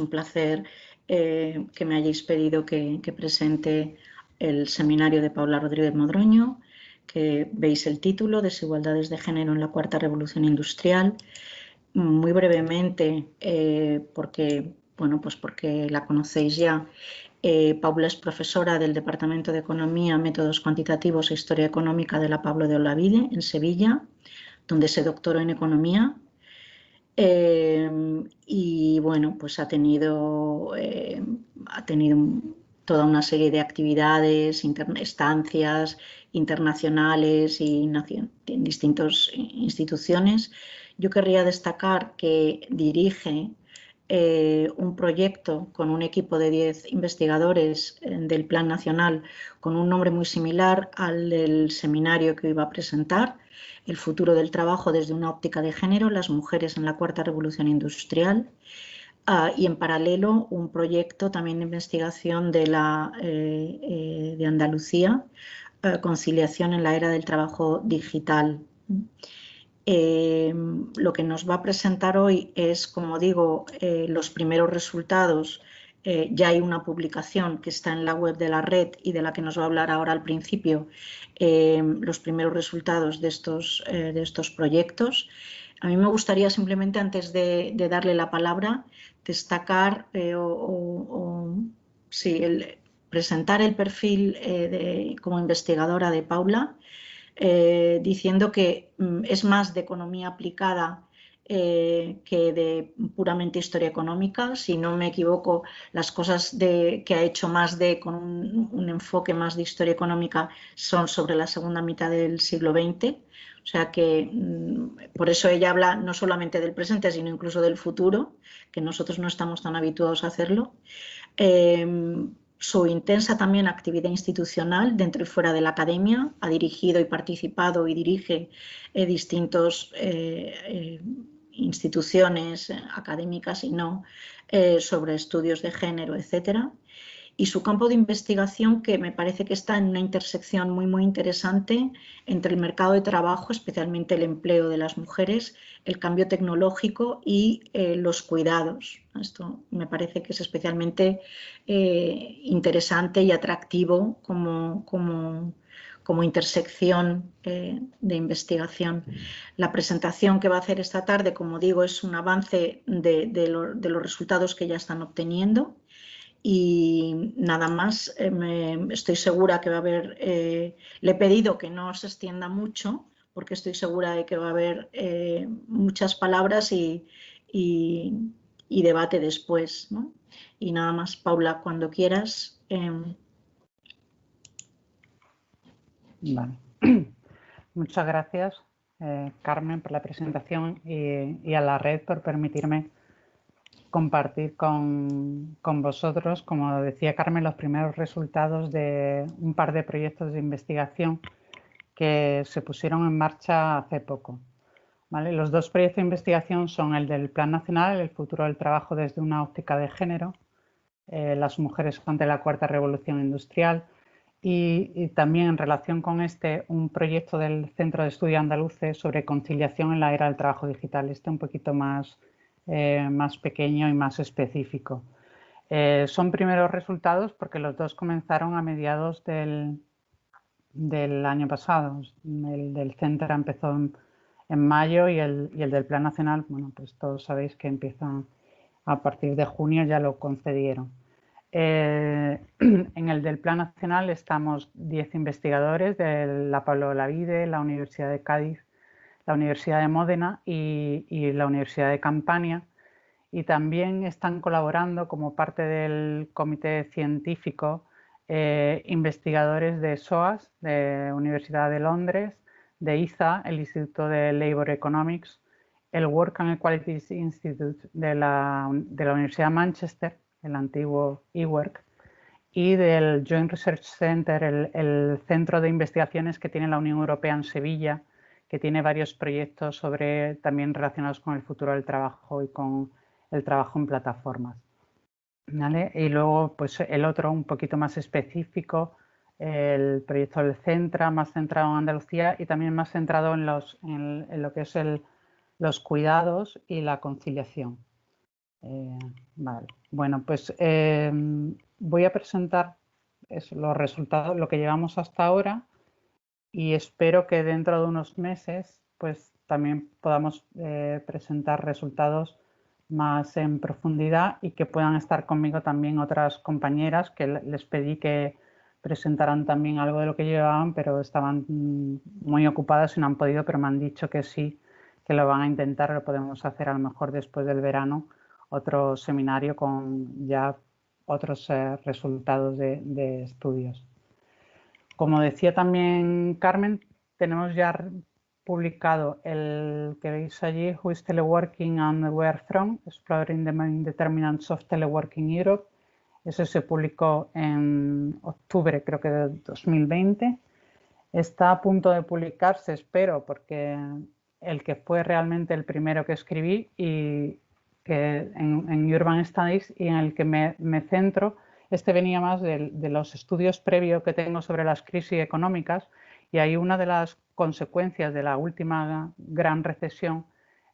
un placer que me hayáis pedido que presente el seminario de Paula Rodríguez Modroño, que veis el título, Desigualdades de género en la cuarta revolución industrial. Muy brevemente, porque la conocéis ya, Paula es profesora del Departamento de Economía, Métodos Cuantitativos e Historia Económica de la Pablo de Olavide, en Sevilla, donde se doctoró en Economía. Y bueno, pues ha tenido toda una serie de actividades, estancias internacionales y en distintas instituciones. Yo querría destacar que dirige un proyecto con un equipo de 10 investigadores del Plan Nacional con un nombre muy similar al del seminario que iba a presentar, El futuro del trabajo desde una óptica de género, las mujeres en la cuarta revolución industrial. Y en paralelo un proyecto también de investigación de Andalucía, conciliación en la era del trabajo digital. Lo que nos va a presentar hoy es, como digo, los primeros resultados. Ya hay una publicación que está en la web de la red y de la que nos va a hablar ahora al principio, los primeros resultados de estos proyectos. A mí me gustaría simplemente, antes de darle la palabra, destacar presentar el perfil como investigadora de Paula, diciendo que es más de economía aplicada que de puramente historia económica. Si no me equivoco, las cosas que ha hecho con un enfoque más de historia económica son sobre la segunda mitad del siglo XX. O sea que por eso ella habla no solamente del presente, sino incluso del futuro, que nosotros no estamos tan habituados a hacerlo. Su intensa también actividad institucional dentro y fuera de la academia, ha dirigido y participado y dirige distintas instituciones académicas y no, sobre estudios de género, etcétera. Y su campo de investigación, que me parece que está en una intersección muy interesante entre el mercado de trabajo, especialmente el empleo de las mujeres, el cambio tecnológico y los cuidados. Esto me parece que es especialmente interesante y atractivo como intersección de investigación. La presentación que va a hacer esta tarde, como digo, es un avance de los resultados que ya están obteniendo. Y nada más, estoy segura que va a haber, le he pedido que no se extienda mucho, porque estoy segura de que va a haber muchas palabras y debate después, ¿no? Y nada más, Paula, cuando quieras. Vale. Muchas gracias, Carmen, por la presentación y a la red por permitirme compartir con vosotros, como decía Carmen, los primeros resultados de un par de proyectos de investigación que se pusieron en marcha hace poco. ¿Vale? Los dos proyectos de investigación son el del Plan Nacional, El futuro del trabajo desde una óptica de género, las mujeres ante la cuarta revolución industrial, y también en relación con un proyecto del Centro de Estudios Andaluces sobre conciliación en la era del trabajo digital, un poquito más pequeño y más específico. Son primeros resultados porque los dos comenzaron a mediados del año pasado. El del Centro empezó en mayo y el del Plan Nacional, bueno, pues todos sabéis que empieza a partir de junio, ya lo concedieron. En el del Plan Nacional estamos 10 investigadores de la Pablo de Olavide, la Universidad de Cádiz, la Universidad de Módena y la Universidad de Campania, y también están colaborando como parte del comité científico investigadores de SOAS, de Universidad de Londres, de IZA, el Instituto de Labour Economics, el Work and Equalities Institute de la Universidad de Manchester, el antiguo eWork, y del Joint Research Center, el centro de investigaciones que tiene la Unión Europea en Sevilla, que tiene varios proyectos también relacionados con el futuro del trabajo y con el trabajo en plataformas. ¿Vale? Y luego, pues el otro un poquito más específico, el proyecto del Centra, más centrado en Andalucía y también más centrado en lo que es los cuidados y la conciliación. Vale. Bueno, pues voy a presentar los resultados, lo que llevamos hasta ahora, y espero que dentro de unos meses pues también podamos presentar resultados más en profundidad y que puedan estar conmigo también otras compañeras que les pedí que presentaran también algo de lo que llevaban, pero estaban muy ocupadas y no han podido, pero me han dicho que sí, que lo van a intentar, lo podemos hacer a lo mejor después del verano, otro seminario con ya otros resultados de estudios. Como decía también Carmen, tenemos ya publicado el que veis allí, Who is Teleworking and Where From, Exploring the Main Determinants of Teleworking Europe. Ese se publicó en octubre, creo que de 2020. Está a punto de publicarse, espero, porque el que fue realmente el primero que escribí y que en Urban Studies y en el que me centro. Este venía más de los estudios previos que tengo sobre las crisis económicas, y ahí una de las consecuencias de la última gran recesión,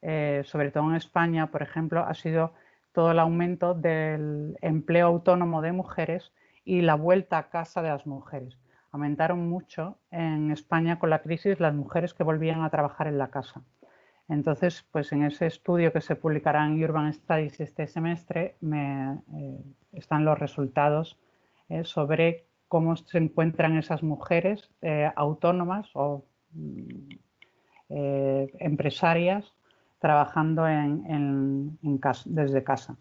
sobre todo en España, por ejemplo, ha sido todo el aumento del empleo autónomo de mujeres y la vuelta a casa de las mujeres. Aumentaron mucho en España con la crisis las mujeres que volvían a trabajar en la casa. Entonces, pues en ese estudio que se publicará en Urban Studies este semestre están los resultados sobre cómo se encuentran esas mujeres autónomas o empresarias trabajando desde casa.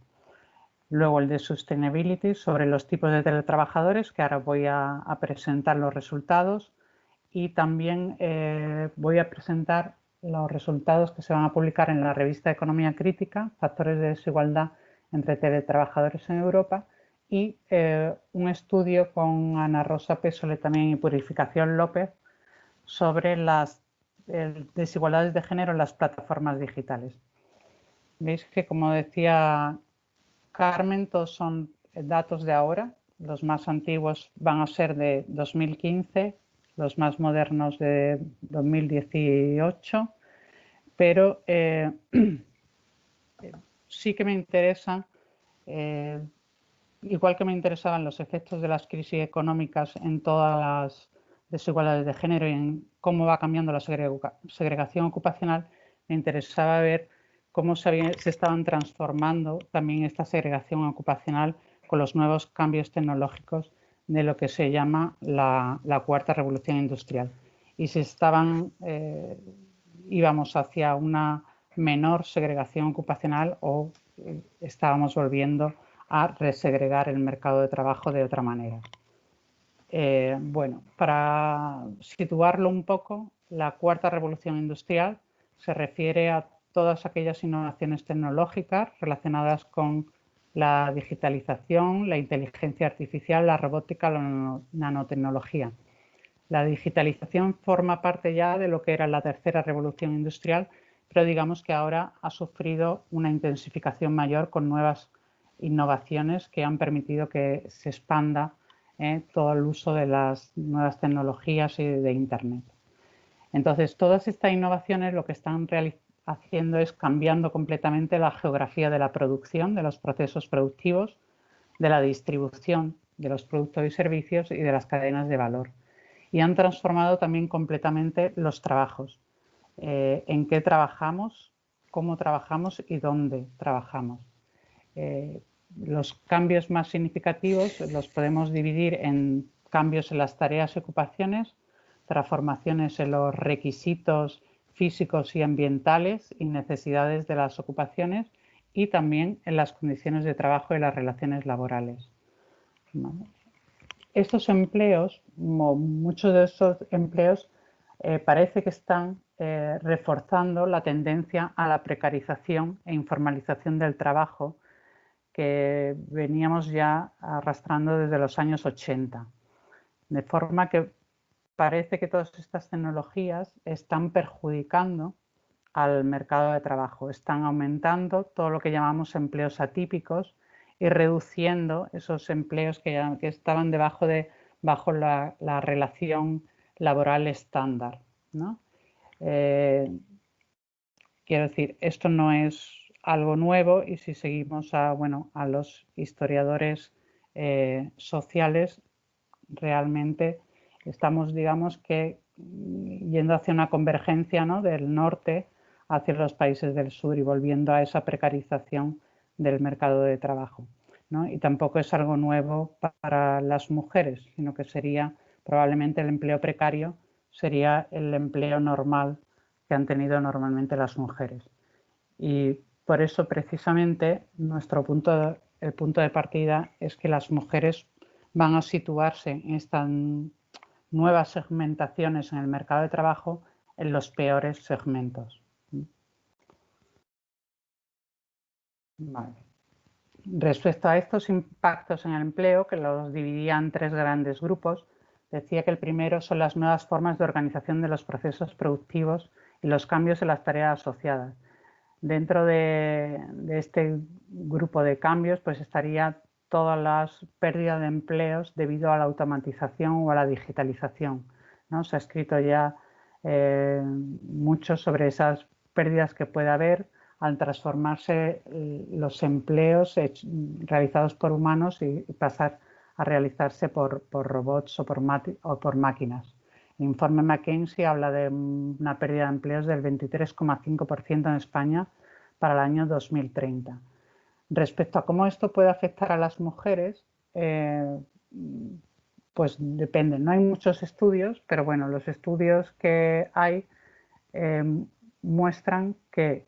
Luego el de Sustainability sobre los tipos de teletrabajadores, que ahora voy a presentar los resultados, y también voy a presentar los resultados que se van a publicar en la revista Economía Crítica, Factores de desigualdad entre teletrabajadores en Europa, y un estudio con Ana Rosa Pesole también y Purificación López sobre las desigualdades de género en las plataformas digitales. Veis que, como decía Carmen, todos son datos de ahora. Los más antiguos van a ser de 2015, los más modernos de 2018, pero sí que me interesan, igual que me interesaban los efectos de las crisis económicas en todas las desigualdades de género y en cómo va cambiando la segregación ocupacional, me interesaba ver cómo se estaban transformando también esta segregación ocupacional con los nuevos cambios tecnológicos de lo que se llama la cuarta revolución industrial. Y si íbamos hacia una menor segregación ocupacional o estábamos volviendo a resegregar el mercado de trabajo de otra manera. Bueno, para situarlo un poco, la cuarta revolución industrial se refiere a todas aquellas innovaciones tecnológicas relacionadas con la digitalización, la inteligencia artificial, la robótica, la nanotecnología. La digitalización forma parte ya de lo que era la tercera revolución industrial, pero digamos que ahora ha sufrido una intensificación mayor con nuevas innovaciones que han permitido que se expanda todo el uso de las nuevas tecnologías y de Internet. Entonces, todas estas innovaciones lo que están haciendo es cambiando completamente la geografía de la producción, de los procesos productivos, de la distribución de los productos y servicios y de las cadenas de valor. Y han transformado también completamente los trabajos, en qué trabajamos, cómo trabajamos y dónde trabajamos. Los cambios más significativos los podemos dividir en cambios en las tareas y ocupaciones, transformaciones en los requisitos físicos y ambientales y necesidades de las ocupaciones, y también en las condiciones de trabajo y las relaciones laborales. Estos empleos, muchos de estos empleos, parece que están reforzando la tendencia a la precarización e informalización del trabajo que veníamos ya arrastrando desde los años 80. De forma que parece que todas estas tecnologías están perjudicando al mercado de trabajo, están aumentando todo lo que llamamos empleos atípicos y reduciendo esos empleos que estaban bajo la relación laboral estándar, ¿no? Quiero decir, esto no es algo nuevo, y si seguimos a los historiadores sociales, realmente estamos, digamos que, yendo hacia una convergencia, ¿no?, del norte hacia los países del sur y volviendo a esa precarización del mercado de trabajo, ¿no? Y tampoco es algo nuevo para las mujeres, sino que sería probablemente el empleo precario, sería el empleo normal que han tenido normalmente las mujeres. Y por eso, precisamente, el punto de partida es que las mujeres van a situarse en estas nuevas segmentaciones en el mercado de trabajo en los peores segmentos. Vale. Respecto a estos impactos en el empleo, que los dividía en 3 grandes grupos, decía que el primero son las nuevas formas de organización de los procesos productivos y los cambios en las tareas asociadas. Dentro de este grupo de cambios, pues estaría todas las pérdidas de empleos debido a la automatización o a la digitalización, ¿no? Se ha escrito ya mucho sobre esas pérdidas que puede haber al transformarse los empleos realizados por humanos y pasar a realizarse por robots o por máquinas. El informe McKinsey habla de una pérdida de empleos del 23,5% en España para el año 2030. Respecto a cómo esto puede afectar a las mujeres, pues depende. No hay muchos estudios, pero bueno, los estudios que hay muestran que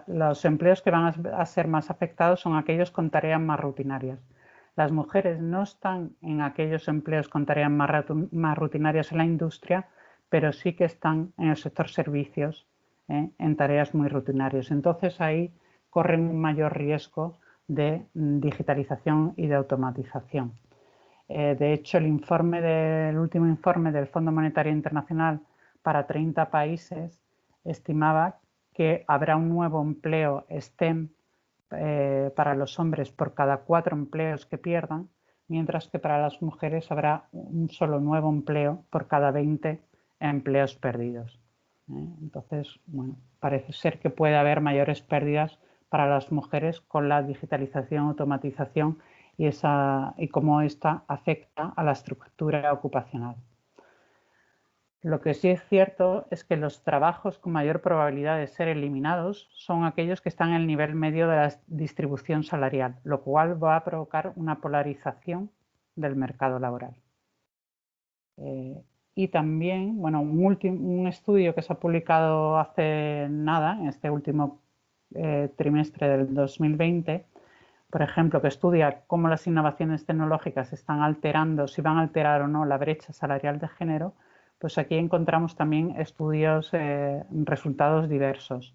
los empleos que van a ser más afectados son aquellos con tareas más rutinarias. Las mujeres no están en aquellos empleos con tareas más rutinarias en la industria, pero sí que están en el sector servicios, en tareas muy rutinarias. Entonces ahí corren un mayor riesgo de digitalización y de automatización. De hecho, el último informe del Fondo Monetario Internacional para 30 países estimaba que habrá un nuevo empleo STEM para los hombres por cada 4 empleos que pierdan, mientras que para las mujeres habrá un solo nuevo empleo por cada 20 empleos perdidos. Entonces, bueno, parece ser que puede haber mayores pérdidas para las mujeres con la digitalización, automatización y cómo esta afecta a la estructura ocupacional. Lo que sí es cierto es que los trabajos con mayor probabilidad de ser eliminados son aquellos que están en el nivel medio de la distribución salarial, lo cual va a provocar una polarización del mercado laboral. Y también, bueno, un estudio que se ha publicado hace nada, en este último trimestre del 2020, por ejemplo, que estudia cómo las innovaciones tecnológicas están alterando, si van a alterar o no la brecha salarial de género, pues aquí encontramos también estudios, resultados diversos,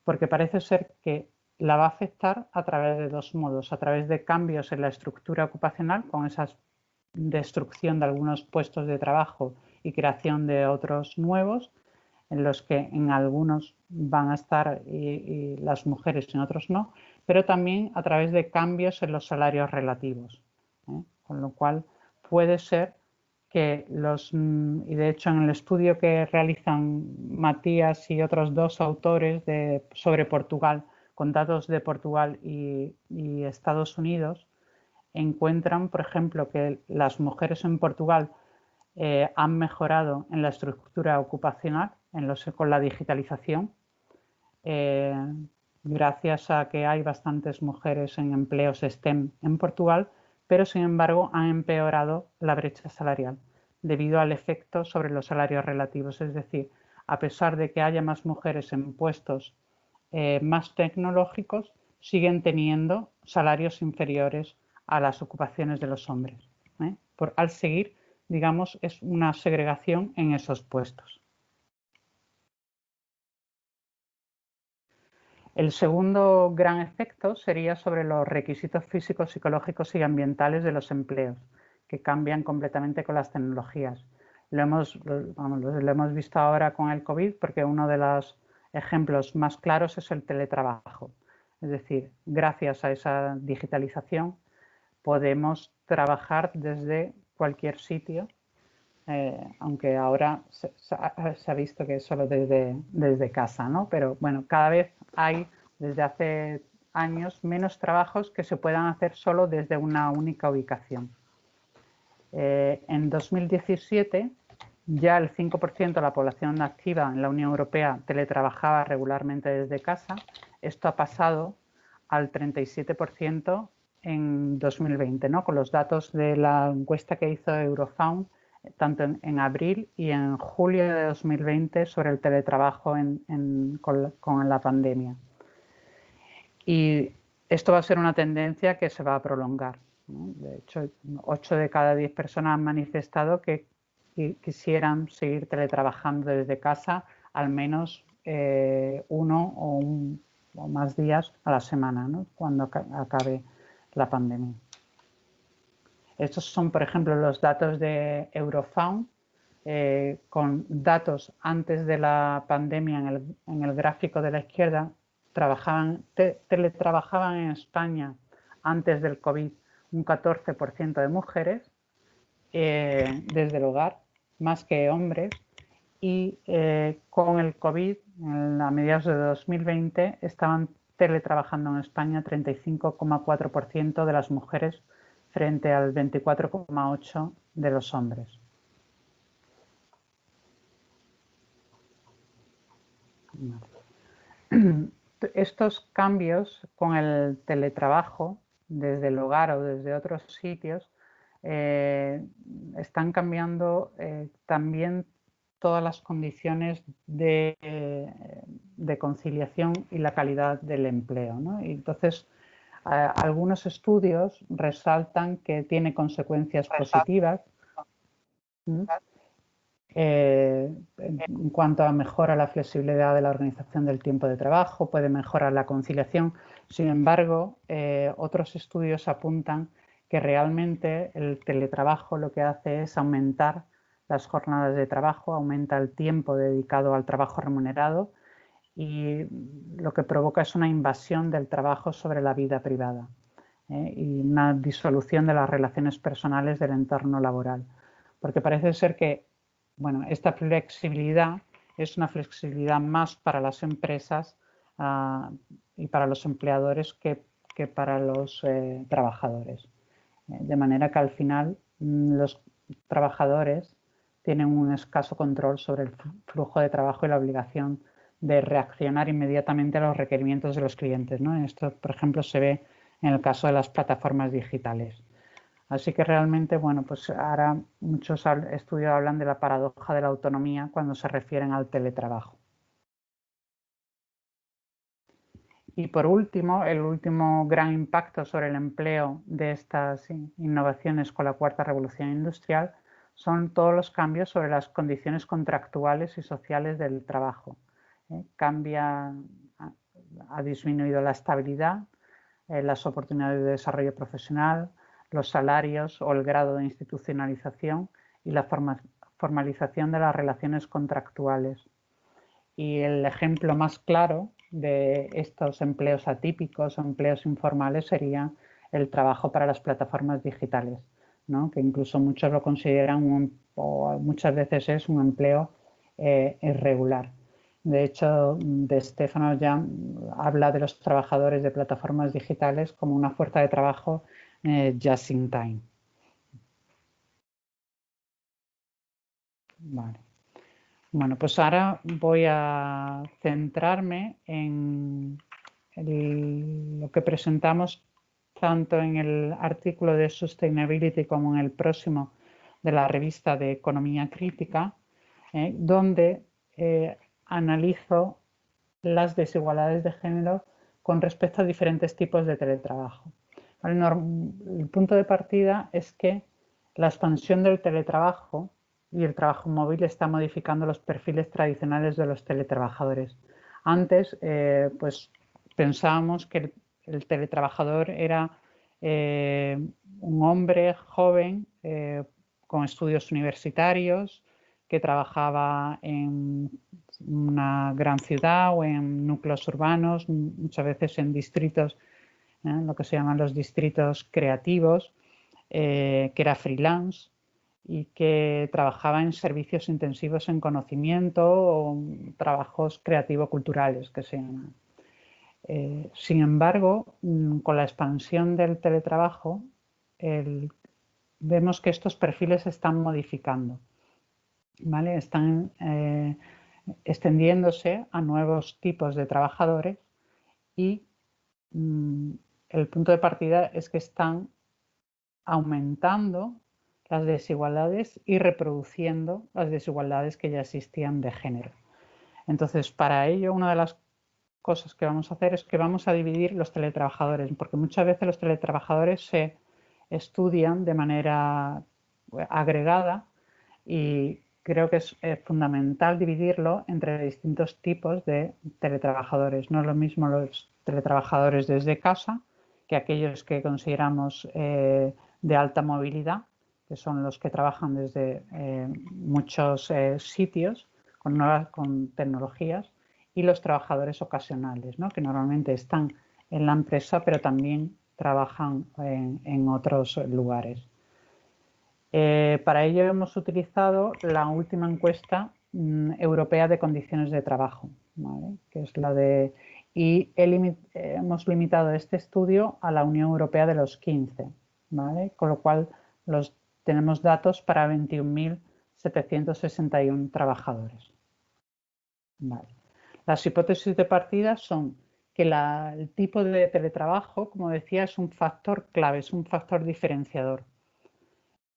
porque parece ser que la va a afectar a través de 2 modos, a través de cambios en la estructura ocupacional, con esa destrucción de algunos puestos de trabajo y creación de otros nuevos, en los que en algunos van a estar y las mujeres y en otros no, pero también a través de cambios en los salarios relativos, con lo cual puede ser que y de hecho en el estudio que realizan Matías y otros 2 autores sobre Portugal, con datos de Portugal y Estados Unidos, encuentran, por ejemplo, que las mujeres en Portugal han mejorado en la estructura ocupacional con la digitalización, gracias a que hay bastantes mujeres en empleos STEM en Portugal, pero sin embargo han empeorado la brecha salarial debido al efecto sobre los salarios relativos. Es decir, a pesar de que haya más mujeres en puestos más tecnológicos, siguen teniendo salarios inferiores a las ocupaciones de los hombres. Al seguir, digamos, es una segregación en esos puestos. El segundo gran efecto sería sobre los requisitos físicos, psicológicos y ambientales de los empleos, que cambian completamente con las tecnologías. Lo hemos visto ahora con el COVID, porque uno de los ejemplos más claros es el teletrabajo. Es decir, gracias a esa digitalización podemos trabajar desde cualquier sitio aunque ahora se ha visto que es solo desde casa, ¿no? Pero bueno, cada vez hay, desde hace años, menos trabajos que se puedan hacer solo desde una única ubicación. En 2017 ya el 5% de la población activa en la Unión Europea teletrabajaba regularmente desde casa. Esto ha pasado al 37% en 2020, ¿no? Con los datos de la encuesta que hizo Eurofound, tanto en abril y en julio de 2020 sobre el teletrabajo con la pandemia. Y esto va a ser una tendencia que se va a prolongar, ¿no? De hecho, 8 de cada 10 personas han manifestado que quisieran seguir teletrabajando desde casa al menos uno o más días a la semana, ¿no? Cuando acabe la pandemia. Estos son, por ejemplo, los datos de Eurofound, con datos antes de la pandemia en el gráfico de la izquierda. Teletrabajaban en España antes del COVID un 14% de mujeres desde el hogar, más que hombres, y con el COVID, a mediados de 2020, estaban teletrabajando en España 35,4% de las mujeres frente al 24,8% de los hombres. Estos cambios con el teletrabajo desde el hogar o desde otros sitios están cambiando también todas las condiciones de conciliación y la calidad del empleo, ¿no? Y entonces, algunos estudios resaltan que tiene consecuencias positivas en cuanto a mejora la flexibilidad de la organización del tiempo de trabajo, puede mejorar la conciliación. Sin embargo, otros estudios apuntan que realmente el teletrabajo lo que hace es aumentar las jornadas de trabajo, aumenta el tiempo dedicado al trabajo remunerado y lo que provoca es una invasión del trabajo sobre la vida privada y una disolución de las relaciones personales del entorno laboral. Porque parece ser que, bueno, esta flexibilidad es una flexibilidad más para las empresas y para los empleadores que para los trabajadores. De manera que al final los trabajadores tienen un escaso control sobre el flujo de trabajo y la obligación de reaccionar inmediatamente a los requerimientos de los clientes, ¿no? Esto, por ejemplo, se ve en el caso de las plataformas digitales. Así que realmente, bueno, pues ahora muchos estudios hablan de la paradoja de la autonomía cuando se refieren al teletrabajo. Y por último, el último gran impacto sobre el empleo de estas innovaciones con la cuarta revolución industrial son todos los cambios sobre las condiciones contractuales y sociales del trabajo. Ha disminuido la estabilidad, las oportunidades de desarrollo profesional, los salarios o el grado de institucionalización y la formalización de las relaciones contractuales. Y el ejemplo más claro de estos empleos atípicos o empleos informales sería el trabajo para las plataformas digitales, ¿no? Que incluso muchos lo consideran o muchas veces es un empleo irregular. De hecho, De Stefano ya habla de los trabajadores de plataformas digitales como una fuerza de trabajo just in time. Vale. Bueno, pues ahora voy a centrarme en lo que presentamos tanto en el artículo de Sustainability como en el próximo de la revista de Economía Crítica, donde analizo las desigualdades de género con respecto a diferentes tipos de teletrabajo. El punto de partida es que la expansión del teletrabajo y el trabajo móvil está modificando los perfiles tradicionales de los teletrabajadores. Antes, pues pensábamos que el teletrabajador era un hombre joven con estudios universitarios que trabajaba en una gran ciudad o en núcleos urbanos, muchas veces en distritos, lo que se llaman los distritos creativos, que era freelance y que trabajaba en servicios intensivos en conocimiento o trabajos creativo-culturales, que se llaman. Sin embargo, con la expansión del teletrabajo, vemos que estos perfiles se están modificando, ¿vale? Están extendiéndose a nuevos tipos de trabajadores y el punto de partida es que están aumentando las desigualdades y reproduciendo las desigualdades que ya existían de género. Entonces, para ello, una de las cosas que vamos a hacer es que vamos a dividir los teletrabajadores, porque muchas veces los teletrabajadores se estudian de manera agregada y creo que es fundamental dividirlo entre distintos tipos de teletrabajadores. No es lo mismo los teletrabajadores desde casa que aquellos que consideramos de alta movilidad, que son los que trabajan desde muchos sitios con tecnologías, y los trabajadores ocasionales, ¿no? Que normalmente están en la empresa pero también trabajan en otros lugares. Para ello hemos utilizado la última encuesta europea de condiciones de trabajo, ¿vale? Que es la de, y hemos limitado este estudio a la Unión Europea de los 15, ¿vale? Con lo cual tenemos datos para 21.761 trabajadores. Vale. Las hipótesis de partida son que el tipo de teletrabajo, como decía, es un factor clave, es un factor diferenciador,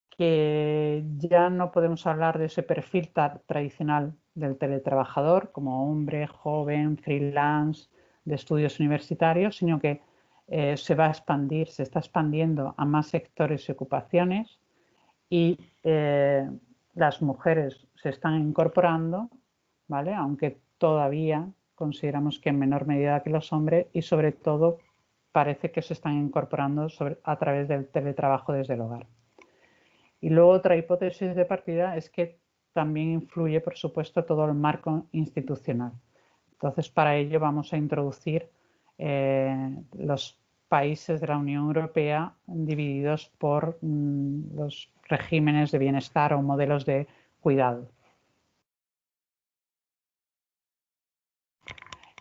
que ya no podemos hablar de ese perfil tradicional del teletrabajador como hombre, joven, freelance, de estudios universitarios, sino que se va a expandir, se está expandiendo a más sectores y ocupaciones y las mujeres se están incorporando, ¿vale? Aunque todavía consideramos que en menor medida que los hombres y sobre todo parece que se están incorporando a través del teletrabajo desde el hogar. Y luego otra hipótesis de partida es que también influye, por supuesto, todo el marco institucional. Entonces, para ello vamos a introducir los países de la Unión Europea divididos por los regímenes de bienestar o modelos de cuidado.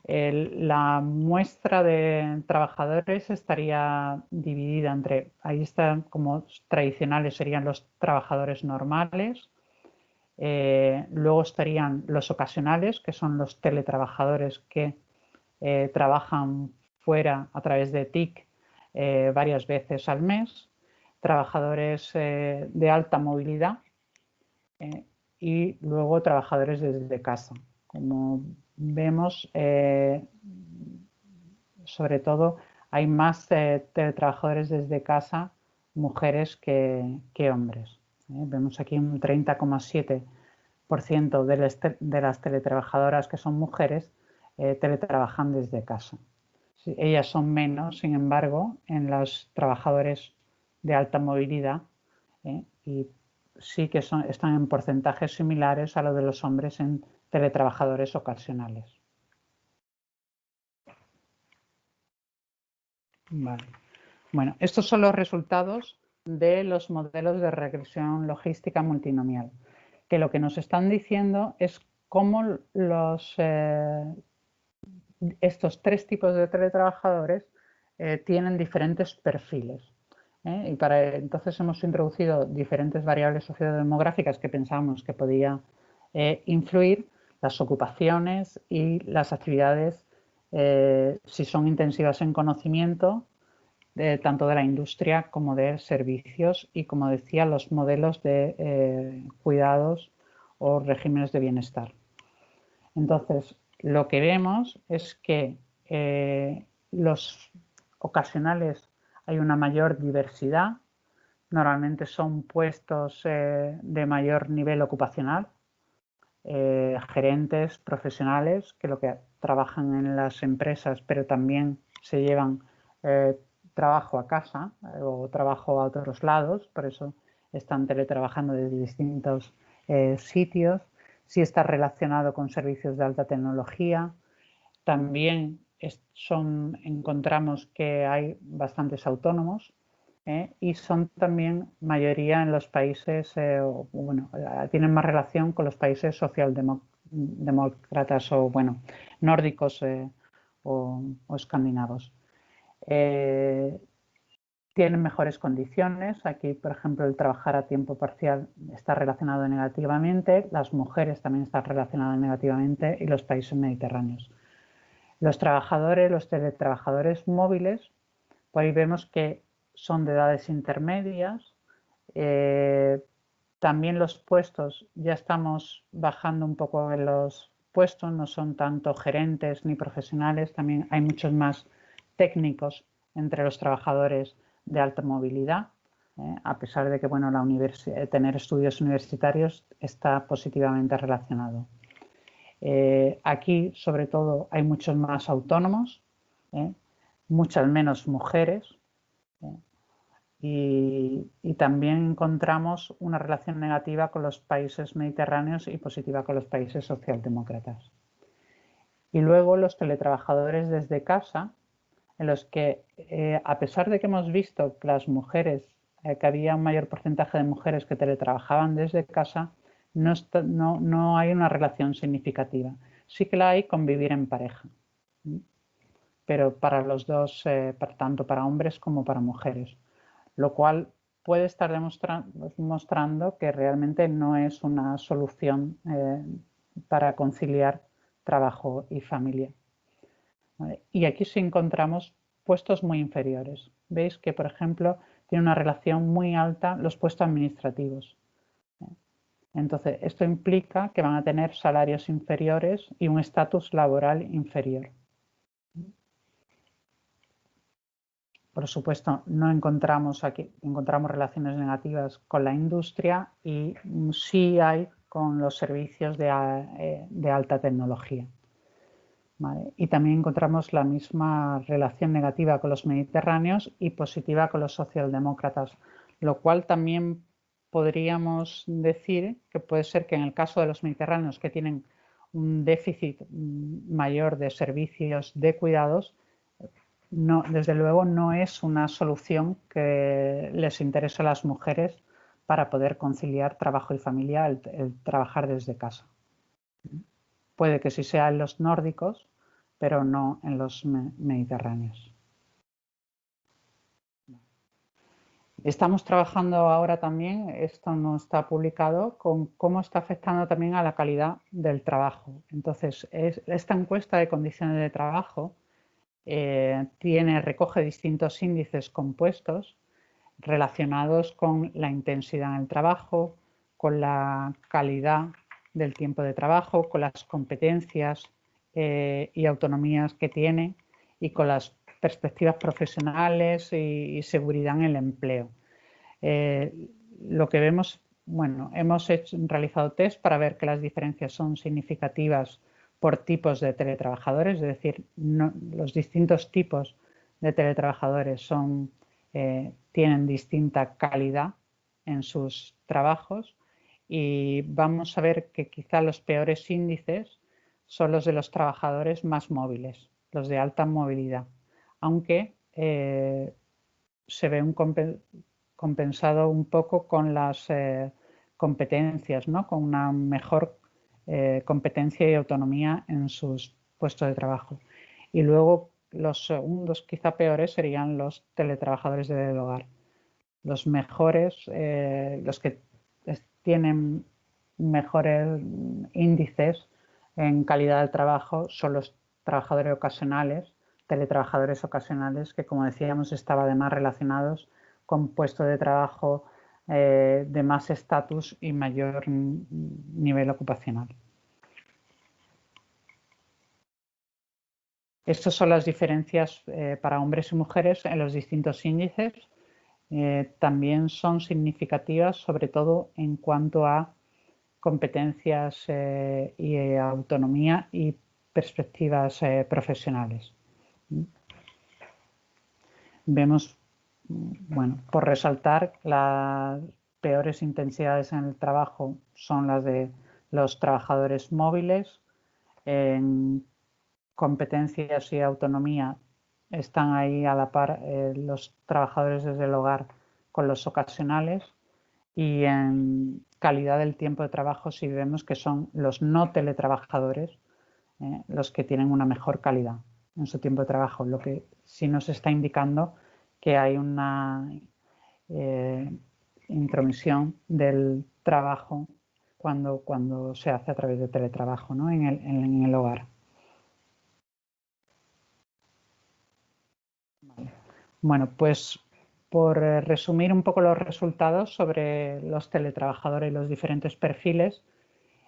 La muestra de trabajadores estaría dividida entre, ahí están como tradicionales serían los trabajadores normales, luego estarían los ocasionales, que son los teletrabajadores que trabajan fuera a través de TIC varias veces al mes, trabajadores de alta movilidad y luego trabajadores desde casa. Como vemos, sobre todo hay más teletrabajadores desde casa, mujeres que hombres. Vemos aquí un 30,7% de las teletrabajadoras que son mujeres teletrabajan desde casa. Ellas son menos, sin embargo, en los trabajadores de alta movilidad y sí que están en porcentajes similares a los de los hombres en teletrabajadores ocasionales. Vale. Bueno, estos son los resultados de los modelos de regresión logística multinomial, que lo que nos están diciendo es cómo estos tres tipos de teletrabajadores tienen diferentes perfiles. Y entonces hemos introducido diferentes variables sociodemográficas que pensábamos que podía influir, las ocupaciones y las actividades, si son intensivas en conocimiento, tanto de la industria como de servicios y, como decía, los modelos de cuidados o regímenes de bienestar. Entonces, lo que vemos es que los ocasionales hay una mayor diversidad, normalmente son puestos de mayor nivel ocupacional, gerentes profesionales que lo que trabajan en las empresas pero también se llevan trabajo a casa o trabajo a otros lados, por eso están teletrabajando desde distintos sitios. Si está relacionado con servicios de alta tecnología, también encontramos que hay bastantes autónomos y son también mayoría en los países, tienen más relación con los países socialdemócratas o, nórdicos o escandinavos. Tienen mejores condiciones. Aquí, por ejemplo, el trabajar a tiempo parcial está relacionado negativamente. Las mujeres también están relacionadas negativamente y los países mediterráneos. Los teletrabajadores móviles, pues ahí vemos que son de edades intermedias. También los puestos, ya estamos bajando un poco en los puestos, no son tanto gerentes ni profesionales, también hay muchos más técnicos entre los trabajadores de alta movilidad, a pesar de que tener estudios universitarios está positivamente relacionado. Aquí, sobre todo, hay muchos más autónomos, muchas menos mujeres, y también encontramos una relación negativa con los países mediterráneos y positiva con los países socialdemócratas. Y luego los teletrabajadores desde casa, en los que, a pesar de que hemos visto que las mujeres, que había un mayor porcentaje de mujeres que teletrabajaban desde casa, no hay una relación significativa. Sí que la hay con vivir en pareja, pero para los dos, tanto para hombres como para mujeres, lo cual puede estar demostrando que realmente no es una solución para conciliar trabajo y familia. ¿Vale? Y aquí sí encontramos puestos muy inferiores. Veis que, por ejemplo, tiene una relación muy alta los puestos administrativos. Entonces, esto implica que van a tener salarios inferiores y un estatus laboral inferior. Por supuesto, no encontramos relaciones negativas con la industria y sí hay con los servicios de alta tecnología. ¿Vale? Y también encontramos la misma relación negativa con los mediterráneos y positiva con los socialdemócratas, lo cual también podríamos decir que puede ser que en el caso de los mediterráneos, que tienen un déficit mayor de servicios de cuidados, desde luego no es una solución que les interese a las mujeres para poder conciliar trabajo y familia, el trabajar desde casa. Puede que sí sea en los nórdicos, pero no en los mediterráneos. Estamos trabajando ahora también, esto no está publicado, con cómo está afectando también a la calidad del trabajo. Entonces, esta encuesta de condiciones de trabajo recoge distintos índices compuestos relacionados con la intensidad en el trabajo, con la calidad del tiempo de trabajo, con las competencias y autonomías que tiene y con las perspectivas profesionales y seguridad en el empleo. Lo que vemos, hemos realizado test para ver que las diferencias son significativas por tipos de teletrabajadores, es decir, los distintos tipos de teletrabajadores tienen distinta calidad en sus trabajos y vamos a ver que quizá los peores índices son los de los trabajadores más móviles, los de alta movilidad, aunque se ve compensado un poco con las competencias, ¿no? Con una mejor competencia y autonomía en sus puestos de trabajo. Y luego los segundos quizá peores serían los teletrabajadores del hogar. Los mejores, los que tienen mejores índices en calidad del trabajo son los trabajadores ocasionales, teletrabajadores ocasionales, que como decíamos estaban además relacionados con puestos de trabajo de más estatus y mayor nivel ocupacional. Estas son las diferencias para hombres y mujeres en los distintos índices. También son significativas, sobre todo en cuanto a competencias y autonomía y perspectivas profesionales. Vemos, por resaltar, las peores intensidades en el trabajo son las de los trabajadores móviles. En competencias y autonomía están ahí a la par los trabajadores desde el hogar con los ocasionales, y en calidad del tiempo de trabajo sí vemos que son los no teletrabajadores los que tienen una mejor calidad en su tiempo de trabajo, lo que sí nos está indicando que hay una intromisión del trabajo cuando se hace a través de teletrabajo, ¿no? en el hogar. Vale. Bueno, pues por resumir un poco los resultados sobre los teletrabajadores y los diferentes perfiles,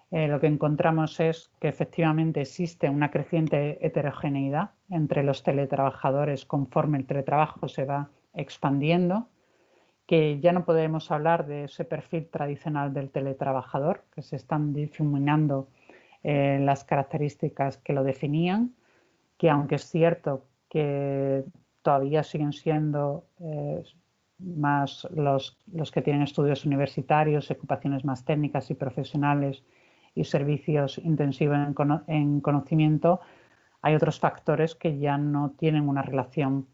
lo que encontramos es que efectivamente existe una creciente heterogeneidad entre los teletrabajadores conforme el teletrabajo se va expandiendo, que ya no podemos hablar de ese perfil tradicional del teletrabajador, que se están difuminando las características que lo definían, que aunque es cierto que todavía siguen siendo más los que tienen estudios universitarios, ocupaciones más técnicas y profesionales y servicios intensivos en conocimiento, hay otros factores que ya no tienen una relación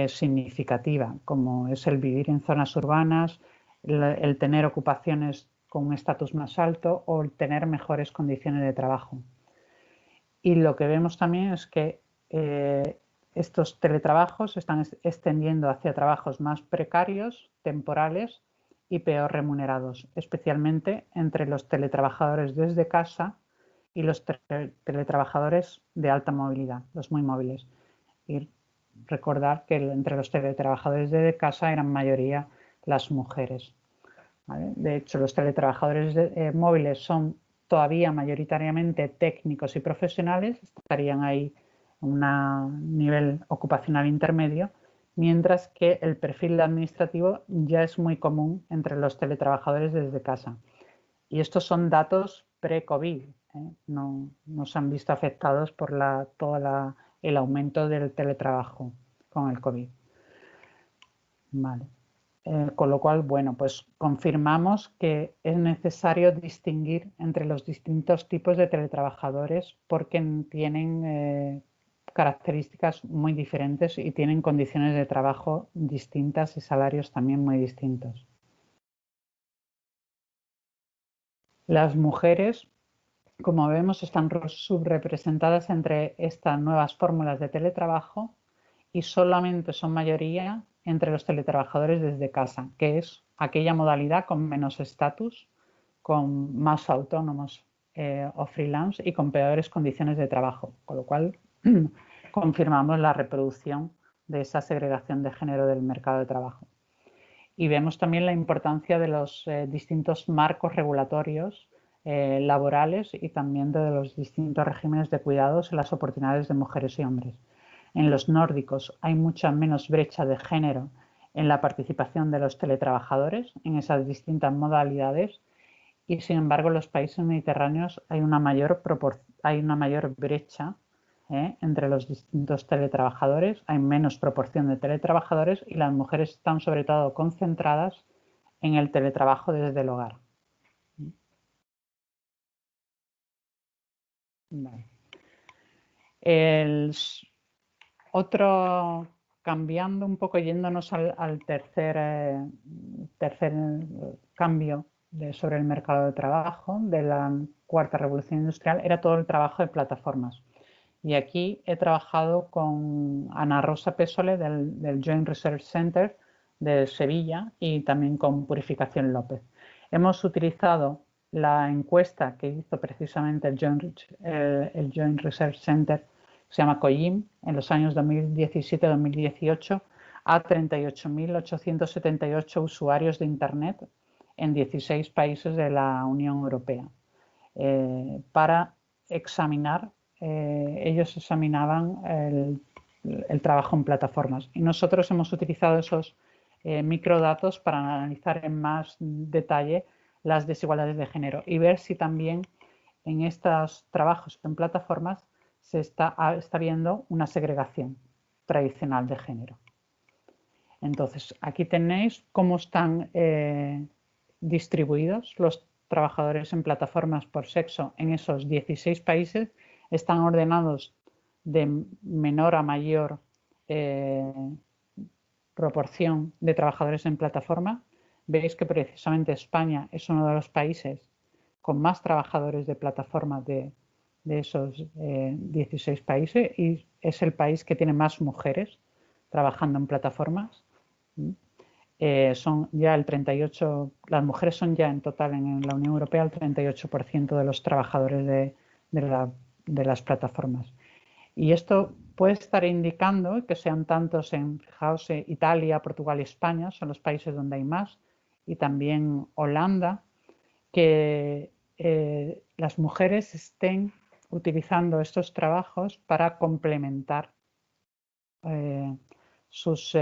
significativa, como es el vivir en zonas urbanas, el tener ocupaciones con un estatus más alto o el tener mejores condiciones de trabajo. Y lo que vemos también es que estos teletrabajos se están extendiendo hacia trabajos más precarios, temporales y peor remunerados, especialmente entre los teletrabajadores desde casa y los teletrabajadores de alta movilidad, los muy móviles. Y recordar que entre los teletrabajadores de casa eran mayoría las mujeres, ¿vale? De hecho, los teletrabajadores móviles son todavía mayoritariamente técnicos y profesionales, estarían ahí a un nivel ocupacional intermedio, mientras que el perfil administrativo ya es muy común entre los teletrabajadores desde casa. Y estos son datos pre-COVID, no se han visto afectados por todo el aumento del teletrabajo con el COVID. Vale. Con lo cual, bueno, pues confirmamos que es necesario distinguir entre los distintos tipos de teletrabajadores porque tienen características muy diferentes y tienen condiciones de trabajo distintas y salarios también muy distintos. Las mujeres, como vemos, están subrepresentadas entre estas nuevas fórmulas de teletrabajo y solamente son mayoría entre los teletrabajadores desde casa, que es aquella modalidad con menos estatus, con más autónomos o freelance y con peores condiciones de trabajo, con lo cual confirmamos la reproducción de esa segregación de género del mercado de trabajo. Y vemos también la importancia de los distintos marcos regulatorios laborales y también de los distintos regímenes de cuidados y las oportunidades de mujeres y hombres. En los nórdicos hay mucha menos brecha de género en la participación de los teletrabajadores en esas distintas modalidades y, sin embargo, en los países mediterráneos hay una mayor brecha entre los distintos teletrabajadores, hay menos proporción de teletrabajadores y las mujeres están sobre todo concentradas en el teletrabajo desde el hogar. Vale. Cambiando un poco, yéndonos al tercer cambio sobre el mercado de trabajo de la cuarta revolución industrial, era todo el trabajo de plataformas. Y aquí he trabajado con Ana Rosa Pesole del Joint Research Center de Sevilla y también con Purificación López. Hemos utilizado la encuesta que hizo precisamente el Joint Research Center, se llama COIM, en los años 2017-2018 a 38.878 usuarios de Internet en 16 países de la Unión Europea para examinar. Ellos examinaban el trabajo en plataformas y nosotros hemos utilizado esos microdatos para analizar en más detalle las desigualdades de género y ver si también en estos trabajos en plataformas se está viendo una segregación tradicional de género. Entonces, aquí tenéis cómo están distribuidos los trabajadores en plataformas por sexo en esos 16 países. Están ordenados de menor a mayor proporción de trabajadores en plataforma, veis que precisamente España es uno de los países con más trabajadores de plataforma de esos 16 países y es el país que tiene más mujeres trabajando en plataformas. Son ya el 38, las mujeres son ya en total en la Unión Europea el 38% de los trabajadores de las plataformas. Y esto puede estar indicando que sean tantos fijaos, Italia, Portugal y España, son los países donde hay más, y también Holanda, que las mujeres estén utilizando estos trabajos para complementar sus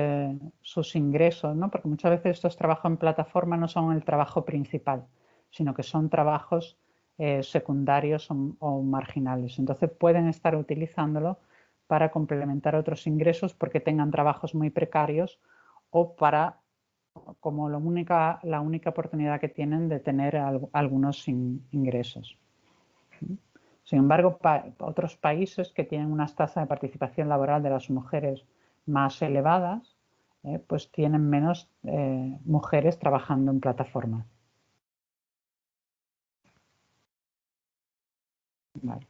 ingresos, ¿no? Porque muchas veces estos trabajos en plataforma no son el trabajo principal, sino que son trabajos secundarios o marginales. Entonces pueden estar utilizándolo para complementar otros ingresos porque tengan trabajos muy precarios o para como la única oportunidad que tienen de tener algunos ingresos. Sin embargo, otros países que tienen unas tasas de participación laboral de las mujeres más elevadas, pues tienen menos mujeres trabajando en plataformas. Vale.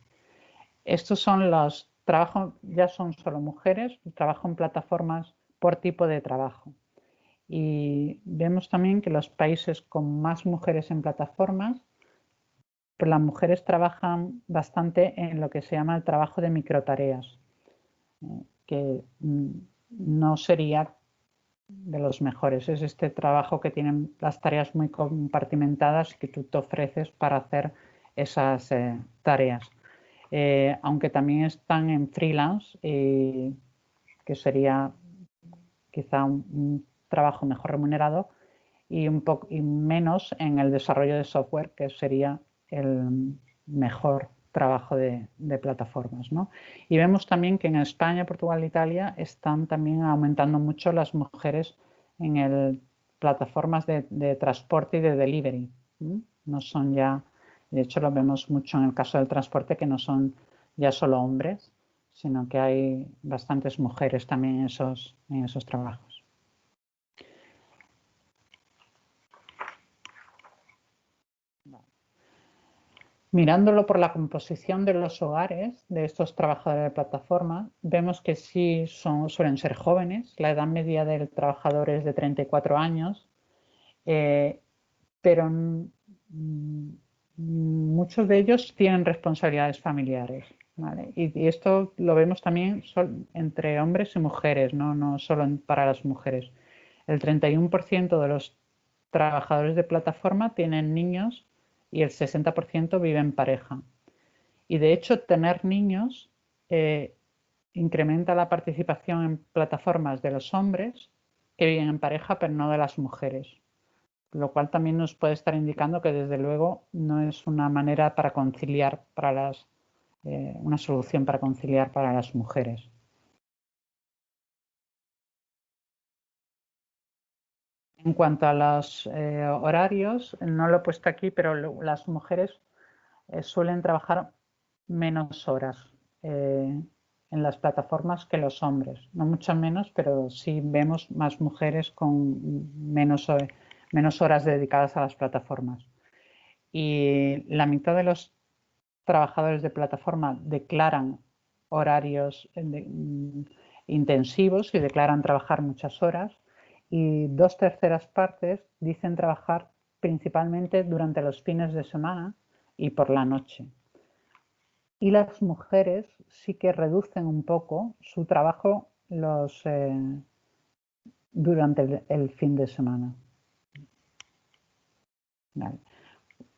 Estos son los trabajos, ya son solo mujeres, trabajo en plataformas por tipo de trabajo. Y vemos también que los países con más mujeres en plataformas, pues las mujeres trabajan bastante en lo que se llama el trabajo de microtareas, que no sería de los mejores. Es este trabajo que tienen las tareas muy compartimentadas que tú te ofreces para hacer esas tareas. Aunque también están en freelance, que sería quizá un trabajo mejor remunerado, y menos en el desarrollo de software, que sería el mejor trabajo de plataformas, ¿no? Y vemos también que en España, Portugal e Italia están también aumentando mucho las mujeres en plataformas de transporte y de delivery. No son ya, de hecho lo vemos mucho en el caso del transporte, que no son ya solo hombres, sino que hay bastantes mujeres también en esos trabajos. Mirándolo por la composición de los hogares de estos trabajadores de plataforma, vemos que sí suelen ser jóvenes. La edad media del trabajador es de 34 años, pero muchos de ellos tienen responsabilidades familiares, ¿vale? Y esto lo vemos también entre hombres y mujeres, no solo para las mujeres. El 31% de los trabajadores de plataforma tienen niños y el 60% vive en pareja. Y de hecho, tener niños incrementa la participación en plataformas de los hombres que viven en pareja, pero no de las mujeres. Lo cual también nos puede estar indicando que desde luego no es una manera para conciliar una solución para conciliar para las mujeres. En cuanto a los horarios, no lo he puesto aquí, pero las mujeres suelen trabajar menos horas en las plataformas que los hombres. No mucho menos, pero sí vemos más mujeres con menos horas dedicadas a las plataformas. Y la mitad de los trabajadores de plataforma declaran horarios intensivos y declaran trabajar muchas horas, y 2/3 partes dicen trabajar principalmente durante los fines de semana y por la noche. Y las mujeres sí que reducen un poco su trabajo durante el fin de semana. Vale.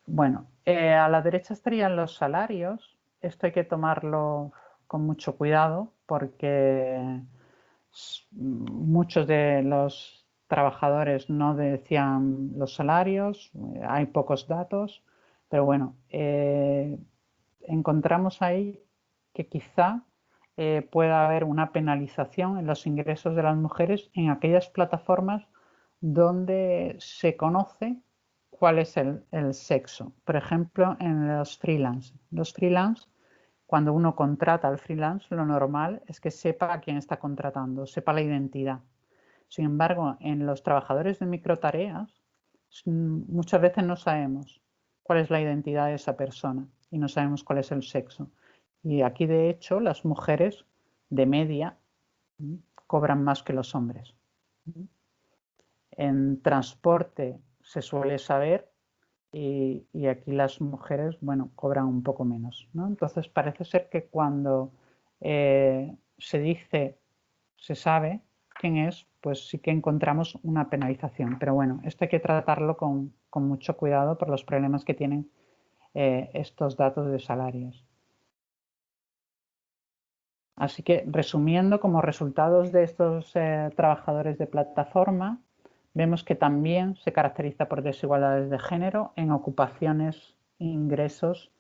Bueno, a la derecha estarían los salarios. Esto hay que tomarlo con mucho cuidado porque muchos de los trabajadores no decían los salarios, hay pocos datos, pero bueno, encontramos ahí que quizá pueda haber una penalización en los ingresos de las mujeres en aquellas plataformas donde se conoce cuál es el sexo. Por ejemplo, en los freelance. Los freelance cuando uno contrata al freelance, lo normal es que sepa a quién está contratando, sepa la identidad. Sin embargo, en los trabajadores de microtareas, muchas veces no sabemos cuál es la identidad de esa persona y no sabemos cuál es el sexo. Y aquí, de hecho, las mujeres de media cobran más que los hombres. En transporte se suele saber y aquí las mujeres, bueno, cobran un poco menos, ¿no? Entonces parece ser que cuando se dice, se sabe quién es, pues sí que encontramos una penalización. Pero bueno, esto hay que tratarlo con mucho cuidado por los problemas que tienen estos datos de salarios. Así que, resumiendo, como resultados de estos trabajadores de plataforma, vemos que también se caracteriza por desigualdades de género en ocupaciones, ingresos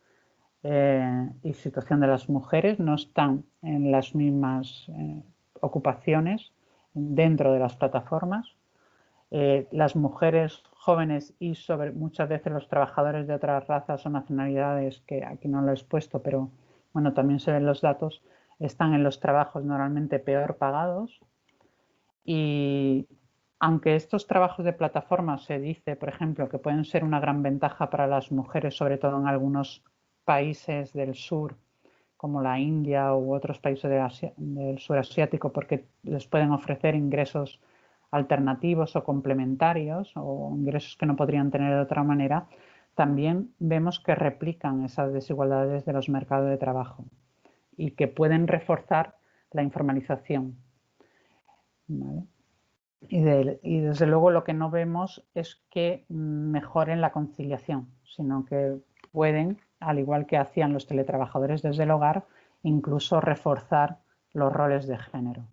y situación de las mujeres. No están en las mismas ocupaciones dentro de las plataformas. Las mujeres jóvenes y muchas veces los trabajadores de otras razas o nacionalidades, que aquí no lo he expuesto, pero bueno, también se ven los datos, están en los trabajos normalmente peor pagados. Y aunque estos trabajos de plataforma se dice, por ejemplo, que pueden ser una gran ventaja para las mujeres, sobre todo en algunos países del sur, como la India u otros países del sur asiático, porque les pueden ofrecer ingresos alternativos o complementarios o ingresos que no podrían tener de otra manera, también vemos que replican esas desigualdades de los mercados de trabajo y que pueden reforzar la informalización. ¿Vale? Y desde luego lo que no vemos es que mejoren la conciliación, sino que pueden, al igual que hacían los teletrabajadores desde el hogar, incluso reforzar los roles de género.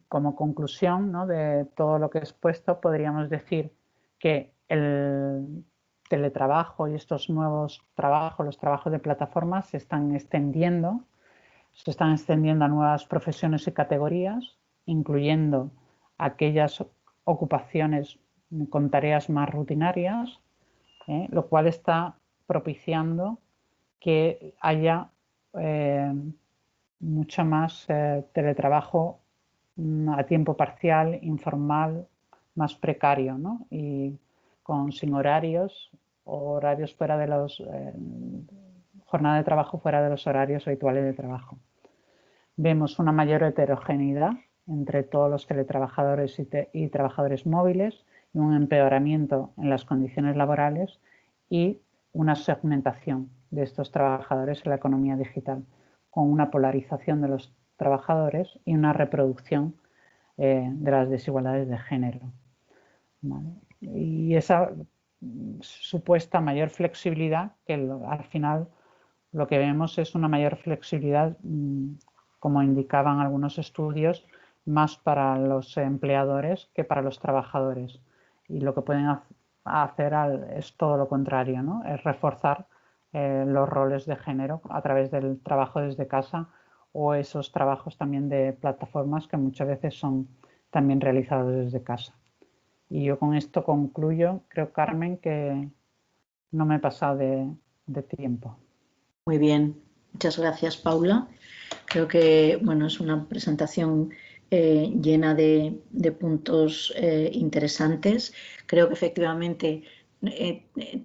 Como conclusión, ¿no?, de todo lo que he expuesto, podríamos decir que el teletrabajo y estos nuevos trabajos, los trabajos de plataforma, se están extendiendo a nuevas profesiones y categorías, incluyendo aquellas ocupaciones con tareas más rutinarias, lo cual está propiciando que haya mucho más teletrabajo a tiempo parcial, informal, más precario, ¿no? Y sin horarios, o horarios fuera de los jornada de trabajo fuera de los horarios habituales de trabajo. Vemos una mayor heterogeneidad entre todos los teletrabajadores y trabajadores móviles y un empeoramiento en las condiciones laborales y una segmentación de estos trabajadores en la economía digital, con una polarización de los trabajadores y una reproducción de las desigualdades de género. ¿Vale? Y esa supuesta mayor flexibilidad, que al final lo que vemos es una mayor flexibilidad, como indicaban algunos estudios, más para los empleadores que para los trabajadores. Y lo que pueden hacer es todo lo contrario, ¿no? Es reforzar los roles de género a través del trabajo desde casa o esos trabajos también de plataformas que muchas veces son también realizados desde casa. Y yo con esto concluyo. Creo, Carmen, que no me he pasado de tiempo. Muy bien, muchas gracias, Paula. Creo que bueno, es una presentación llena de puntos interesantes. Creo que efectivamente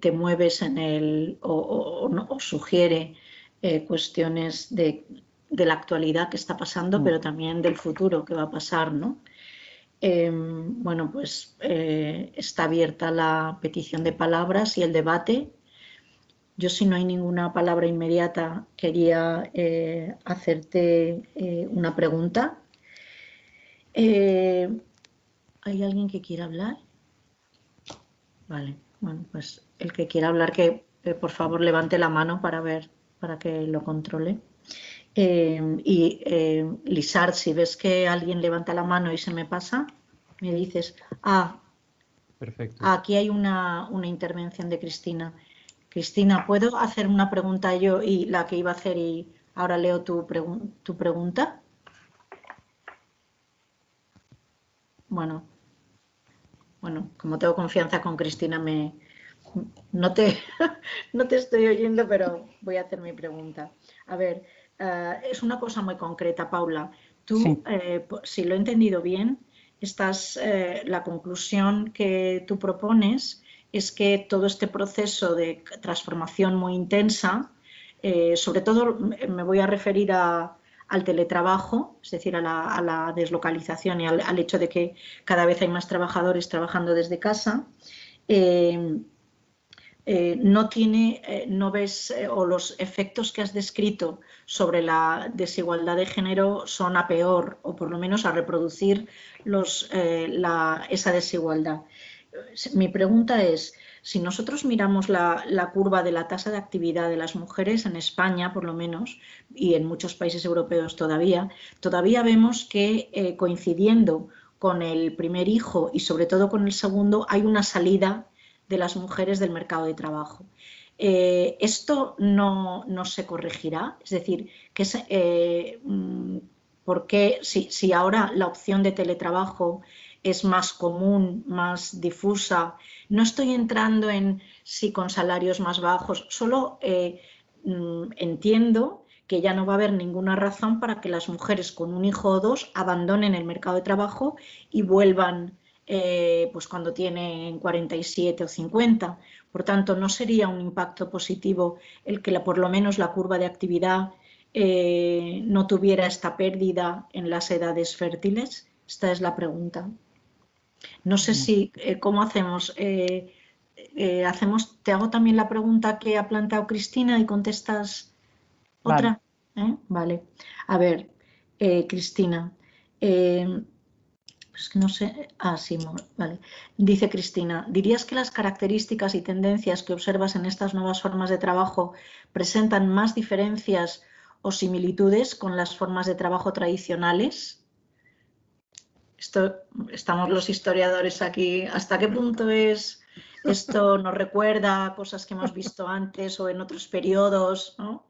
te mueves en el o sugiere cuestiones de la actualidad que está pasando, pero también del futuro que va a pasar, ¿no? Bueno, pues está abierta la petición de palabras y el debate. Yo, si no hay ninguna palabra inmediata, quería hacerte una pregunta. ¿Hay alguien que quiera hablar? Vale, bueno, pues el que quiera hablar, que por favor levante la mano para que lo controle. Lisar, si ves que alguien levanta la mano y se me pasa, me dices, perfecto. Aquí hay una intervención de Cristina. Cristina, ¿puedo hacer una pregunta yo y la que iba a hacer y ahora leo tu pregunta? Bueno, como tengo confianza con Cristina, me No te, no te estoy oyendo, pero voy a hacer mi pregunta. A ver, es una cosa muy concreta, Paula. Tú, Sí. si lo he entendido bien, la conclusión que tú propones es que todo este proceso de transformación muy intensa, sobre todo me voy a referir al teletrabajo, es decir, a la deslocalización y al hecho de que cada vez hay más trabajadores trabajando desde casa, no ves o los efectos que has descrito sobre la desigualdad de género son a peor o por lo menos a reproducir esa desigualdad. Mi pregunta es, si nosotros miramos la curva de la tasa de actividad de las mujeres en España, por lo menos, y en muchos países europeos todavía vemos que coincidiendo con el primer hijo y sobre todo con el segundo, hay una salida de las mujeres del mercado de trabajo. ¿Esto no se corregirá? Es decir, ¿por qué si ahora la opción de teletrabajo es más común, más difusa? No estoy entrando en si con salarios más bajos, solo entiendo que ya no va a haber ninguna razón para que las mujeres con un hijo o dos abandonen el mercado de trabajo y vuelvan pues cuando tienen 47 o 50. Por tanto, no sería un impacto positivo el que por lo menos la curva de actividad no tuviera esta pérdida en las edades fértiles. Esta es la pregunta. No sé si, ¿cómo hacemos? Te hago también la pregunta que ha planteado Cristina y contestas otra. Vale. A ver, Cristina, es que no sé. Sí, vale. Dice Cristina, ¿dirías que las características y tendencias que observas en estas nuevas formas de trabajo presentan más diferencias o similitudes con las formas de trabajo tradicionales? Estamos los historiadores aquí. ¿Hasta qué punto esto nos recuerda a cosas que hemos visto antes o en otros periodos, ¿no?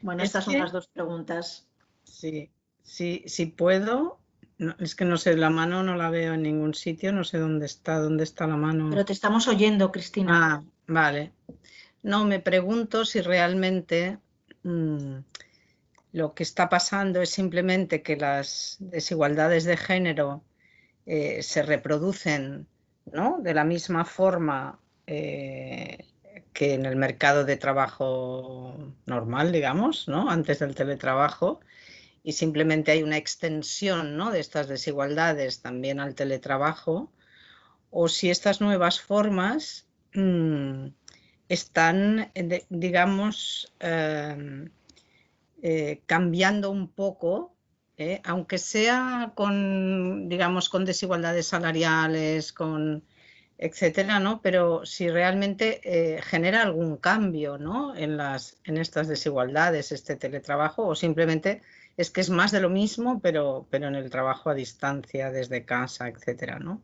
Bueno, estas son las dos preguntas. Sí, sí puedo. No, es que no sé, la mano no la veo en ningún sitio, no sé dónde está la mano. Pero te estamos oyendo, Cristina. Vale. No, me pregunto si realmente lo que está pasando es simplemente que las desigualdades de género se reproducen, ¿no?, de la misma forma que en el mercado de trabajo normal, digamos, ¿no?, antes del teletrabajo, y simplemente hay una extensión, ¿no?, de estas desigualdades también al teletrabajo, o si estas nuevas formas están, digamos, cambiando un poco, aunque sea con, digamos, con desigualdades salariales, etcétera, ¿no? Pero si realmente genera algún cambio, ¿no?, en estas desigualdades, este teletrabajo, o simplemente es que es más de lo mismo, pero en el trabajo a distancia, desde casa, etcétera, ¿no?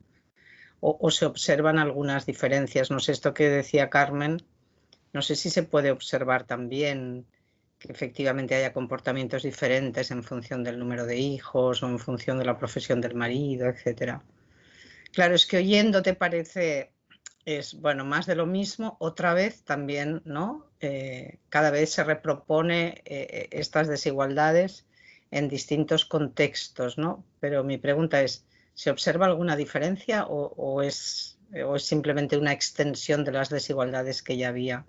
O se observan algunas diferencias. No sé, esto que decía Carmen, no sé si se puede observar también que efectivamente haya comportamientos diferentes en función del número de hijos o en función de la profesión del marido, etcétera. Claro, es que oyéndote parece, bueno, más de lo mismo. Otra vez también, ¿no? Cada vez se repropone estas desigualdades en distintos contextos, ¿no? Pero mi pregunta es, ¿se observa alguna diferencia o es simplemente una extensión de las desigualdades que ya había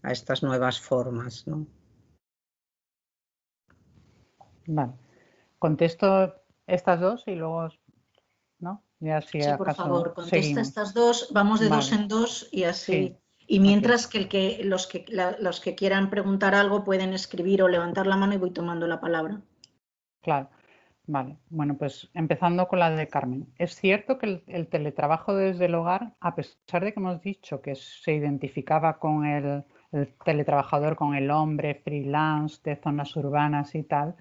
a estas nuevas formas, ¿no? Vale. Contesto estas dos y luego, ¿no? Ya si sí, por favor, contesta seguimos. estas dos, vamos de dos en dos y así. Sí. Y mientras que los que quieran preguntar algo pueden escribir o levantar la mano y voy tomando la palabra. Claro. Vale, bueno, pues empezando con la de Carmen. Es cierto que el teletrabajo desde el hogar, a pesar de que hemos dicho que se identificaba con el teletrabajador, con el hombre freelance de zonas urbanas y tal,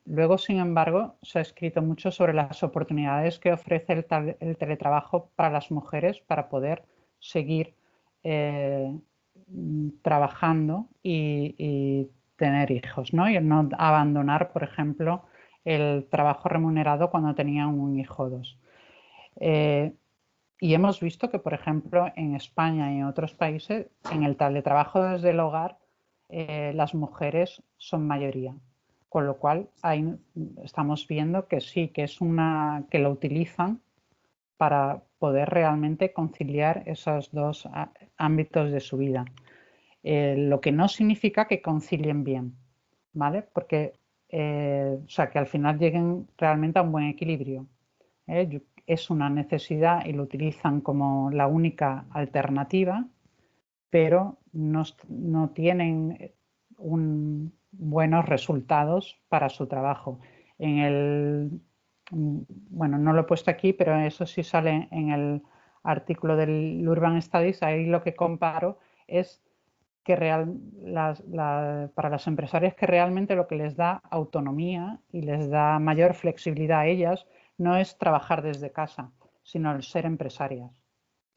luego, sin embargo, se ha escrito mucho sobre las oportunidades que ofrece el teletrabajo para las mujeres para poder seguir trabajando y tener hijos, ¿no? Y no abandonar, por ejemplo, el trabajo remunerado cuando tenían un hijo o dos. Y hemos visto que, por ejemplo, en España y en otros países, en el teletrabajo desde el hogar, las mujeres son mayoría. Con lo cual, ahí estamos viendo que sí, que que lo utilizan para poder realmente conciliar esos dos ámbitos de su vida. Lo que no significa que concilien bien, ¿vale? Porque, o sea, que al final lleguen realmente a un buen equilibrio. Es una necesidad y lo utilizan como la única alternativa, pero no tienen buenos resultados para su trabajo. Bueno, no lo he puesto aquí, pero eso sí sale en el artículo del Urban Studies. Ahí lo que comparo es que para las empresarias que realmente lo que les da autonomía y les da mayor flexibilidad a ellas no es trabajar desde casa, sino el ser empresarias.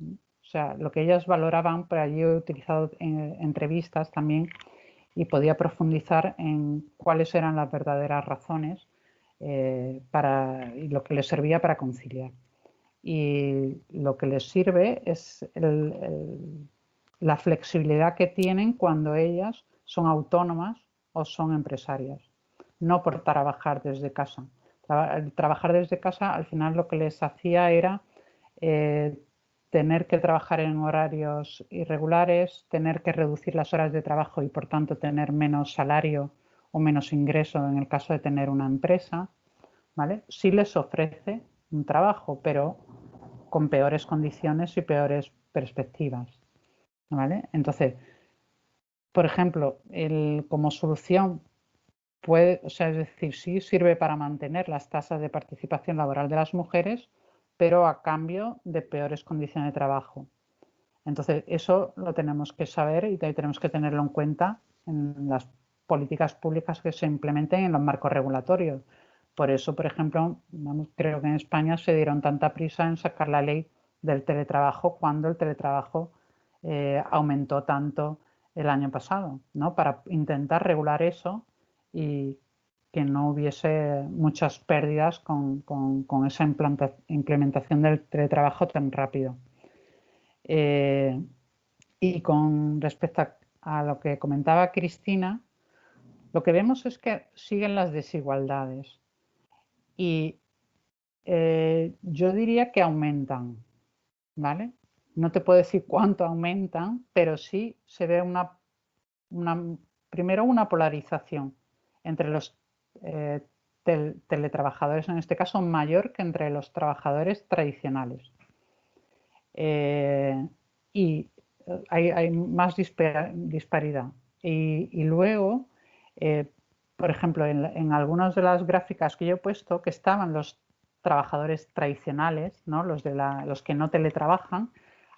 O sea, lo que ellas valoraban, por allí he utilizado entrevistas también y podía profundizar en cuáles eran las verdaderas razones y lo que les servía para conciliar. Y lo que les sirve es la flexibilidad que tienen cuando ellas son autónomas o son empresarias, no por trabajar desde casa. Trabajar desde casa al final lo que les hacía era tener que trabajar en horarios irregulares, tener que reducir las horas de trabajo y por tanto tener menos salario o menos ingreso en el caso de tener una empresa, ¿vale? Sí les ofrece un trabajo, pero con peores condiciones y peores perspectivas, ¿vale? Entonces, por ejemplo, como solución o sea, es decir, sí sirve para mantener las tasas de participación laboral de las mujeres, pero a cambio de peores condiciones de trabajo. Entonces, eso lo tenemos que saber y tenemos que tenerlo en cuenta en las políticas públicas que se implementen en los marcos regulatorios. Por eso, por ejemplo, creo que en España se dieron tanta prisa en sacar la ley del teletrabajo cuando el teletrabajo aumentó tanto el año pasado, ¿no? Para intentar regular eso y que no hubiese muchas pérdidas con esa implementación del teletrabajo tan rápido. Y con respecto a lo que comentaba Cristina, lo que vemos es que siguen las desigualdades y yo diría que aumentan, ¿vale? No te puedo decir cuánto aumentan, pero sí se ve primero una polarización entre los teletrabajadores, en este caso mayor que entre los trabajadores tradicionales. Y hay más disparidad. Y luego, por ejemplo, en algunas de las gráficas que yo he puesto, que estaban los trabajadores tradicionales, ¿no? los que no teletrabajan,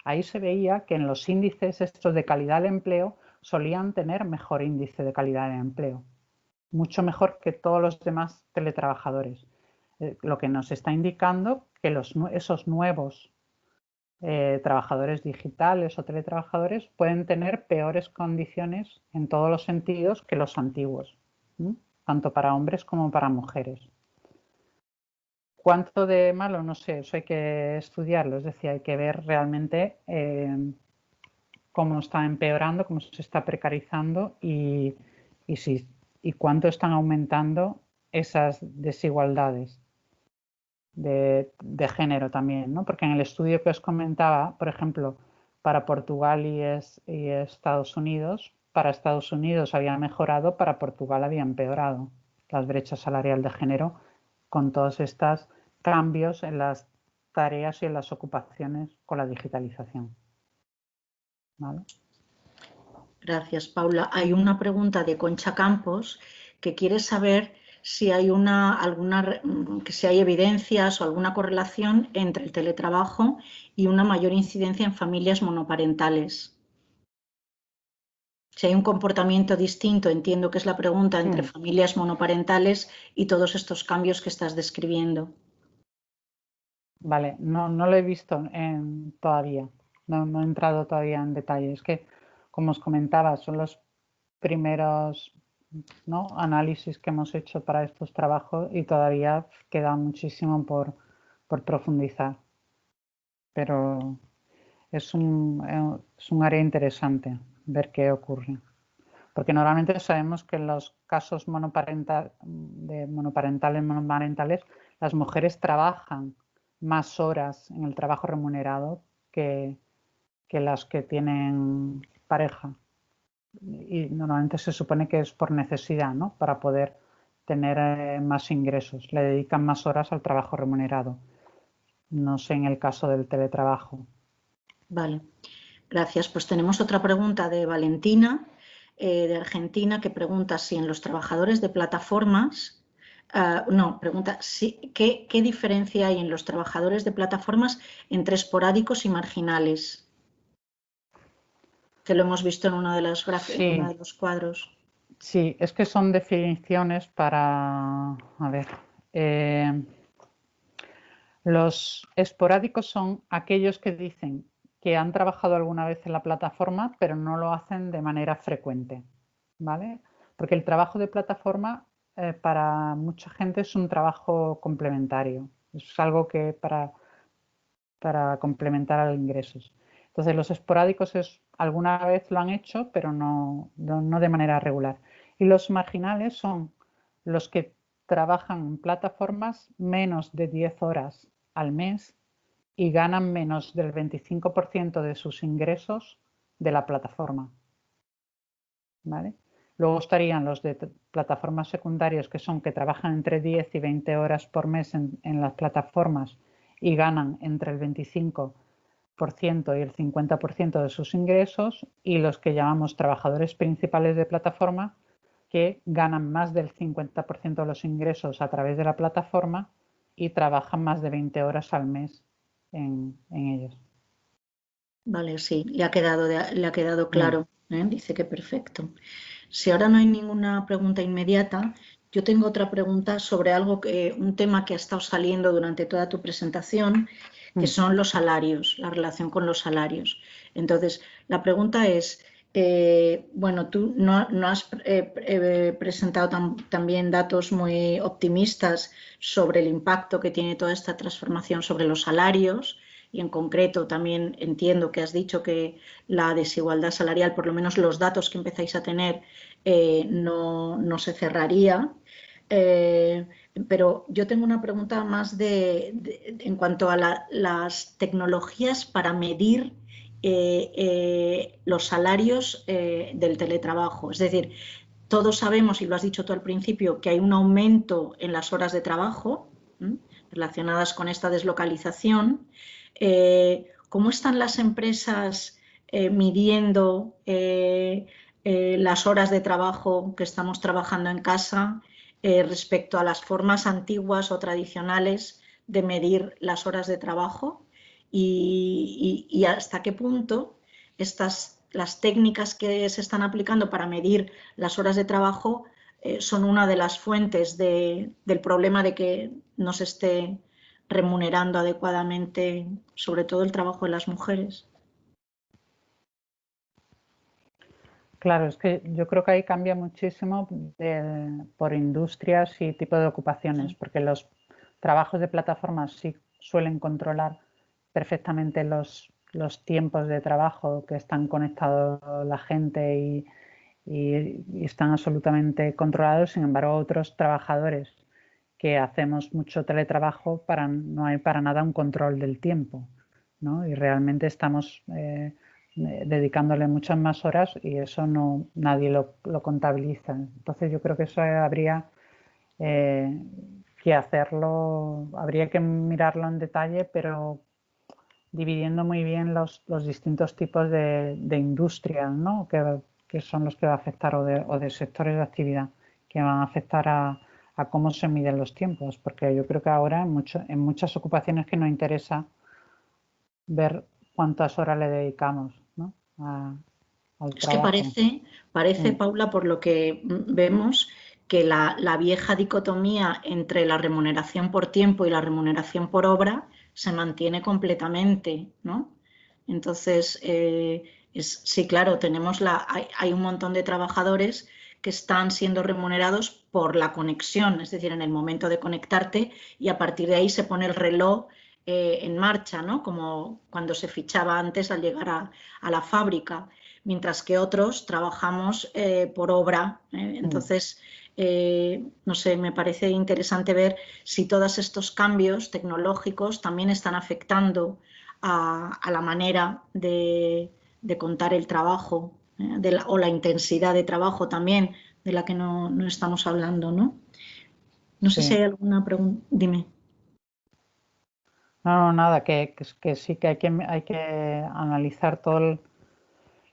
ahí se veía que en los índices estos de calidad del empleo solían tener mejor índice de calidad del empleo, mucho mejor que todos los demás teletrabajadores. Lo que nos está indicando que esos nuevos trabajadores digitales o teletrabajadores pueden tener peores condiciones en todos los sentidos que los antiguos, ¿sí? Tanto para hombres como para mujeres. ¿Cuánto de malo? No sé, eso hay que estudiarlo, es decir, hay que ver realmente cómo está empeorando, cómo se está precarizando y cuánto están aumentando esas desigualdades de género también, ¿no? Porque en el estudio que os comentaba, por ejemplo, para Portugal y Estados Unidos, para Estados Unidos había mejorado, para Portugal había empeorado las brechas salarial de género con todos estos cambios en las tareas y en las ocupaciones con la digitalización. ¿Vale? Gracias, Paula. Hay una pregunta de Concha Campos que quiere saber si hay si hay evidencias o alguna correlación entre el teletrabajo y una mayor incidencia en familias monoparentales. Si hay un comportamiento distinto, entiendo que es la pregunta, entre familias monoparentales y todos estos cambios que estás describiendo. Vale, no lo he visto todavía, no he entrado todavía en detalle. Es que, como os comentaba, son los primeros, ¿no?, análisis que hemos hecho para estos trabajos y todavía queda muchísimo por profundizar. pero es un área interesante ver qué ocurre. Porque normalmente sabemos que en los casos monoparentales, las mujeres trabajan más horas en el trabajo remunerado que las que tienen pareja. Y normalmente se supone que es por necesidad, ¿no? Para poder tener más ingresos. Le dedican más horas al trabajo remunerado. No sé en el caso del teletrabajo. Vale, gracias. Pues tenemos otra pregunta de Valentina, de Argentina, que pregunta si en los trabajadores de plataformas, pregunta ¿qué diferencia hay en los trabajadores de plataformas entre esporádicos y marginales? Que lo hemos visto en uno de los cuadros. Sí, es que son definiciones para, a ver, los esporádicos son aquellos que dicen que han trabajado alguna vez en la plataforma, pero no lo hacen de manera frecuente, ¿vale? Porque el trabajo de plataforma para mucha gente es un trabajo complementario, es algo que para complementar a los ingresos. Entonces los esporádicos alguna vez lo han hecho, pero no de manera regular. Y los marginales son los que trabajan en plataformas menos de 10 horas al mes y ganan menos del 25% de sus ingresos de la plataforma. ¿Vale? Luego estarían los de plataformas secundarias, que son que trabajan entre 10 y 20 horas por mes en las plataformas y ganan entre el 25% y el 50% de sus ingresos, y los que llamamos trabajadores principales de plataforma, que ganan más del 50% de los ingresos a través de la plataforma y trabajan más de 20 horas al mes en ellos. Vale, sí, le ha quedado claro, ¿eh? Dice que perfecto. Si ahora no hay ninguna pregunta inmediata, yo tengo otra pregunta sobre un tema que ha estado saliendo durante toda tu presentación, que son los salarios, la relación con los salarios. Entonces, la pregunta es, bueno, tú no has presentado también datos muy optimistas sobre el impacto que tiene toda esta transformación sobre los salarios, y en concreto también entiendo que has dicho que la desigualdad salarial, por lo menos los datos que empezáis a tener, no se cerraría. Pero yo tengo una pregunta más en cuanto a las tecnologías para medir los salarios del teletrabajo. Es decir, todos sabemos, y lo has dicho tú al principio, que hay un aumento en las horas de trabajo relacionadas con esta deslocalización. ¿Cómo están las empresas midiendo las horas de trabajo que estamos trabajando en casa respecto a las formas antiguas o tradicionales de medir las horas de trabajo? Y hasta qué punto las técnicas que se están aplicando para medir las horas de trabajo son una de las fuentes del problema de que no se esté remunerando adecuadamente, sobre todo el trabajo de las mujeres. Claro, es que yo creo que ahí cambia muchísimo por industrias y tipo de ocupaciones, porque los trabajos de plataformas sí suelen controlar perfectamente los tiempos de trabajo, que están conectados la gente y están absolutamente controlados. Sin embargo, otros trabajadores que hacemos mucho teletrabajo, no hay para nada un control del tiempo, ¿no? Y realmente estamos dedicándole muchas más horas y eso nadie lo contabiliza. Entonces yo creo que eso habría que hacerlo, habría que mirarlo en detalle, pero dividiendo muy bien los distintos tipos de industrias, ¿no? que son los que va a afectar, o de sectores de actividad que van a afectar a cómo se miden los tiempos, porque yo creo que ahora en muchas ocupaciones que nos interesa ver cuántas horas le dedicamos, ¿no? al trabajo. Es que parece, Paula, por lo que vemos, que la vieja dicotomía entre la remuneración por tiempo y la remuneración por obra se mantiene completamente, ¿no? Entonces, sí, claro, hay un montón de trabajadores que están siendo remunerados por la conexión, es decir, en el momento de conectarte, y a partir de ahí se pone el reloj en marcha, ¿no? Como cuando se fichaba antes al llegar a la fábrica, mientras que otros trabajamos por obra. Entonces, no sé, me parece interesante ver si todos estos cambios tecnológicos también están afectando a la manera de contar el trabajo, o la intensidad de trabajo también, de la que no estamos hablando, ¿no? No sé si hay alguna pregunta. Dime. No, nada, que sí que hay que analizar toda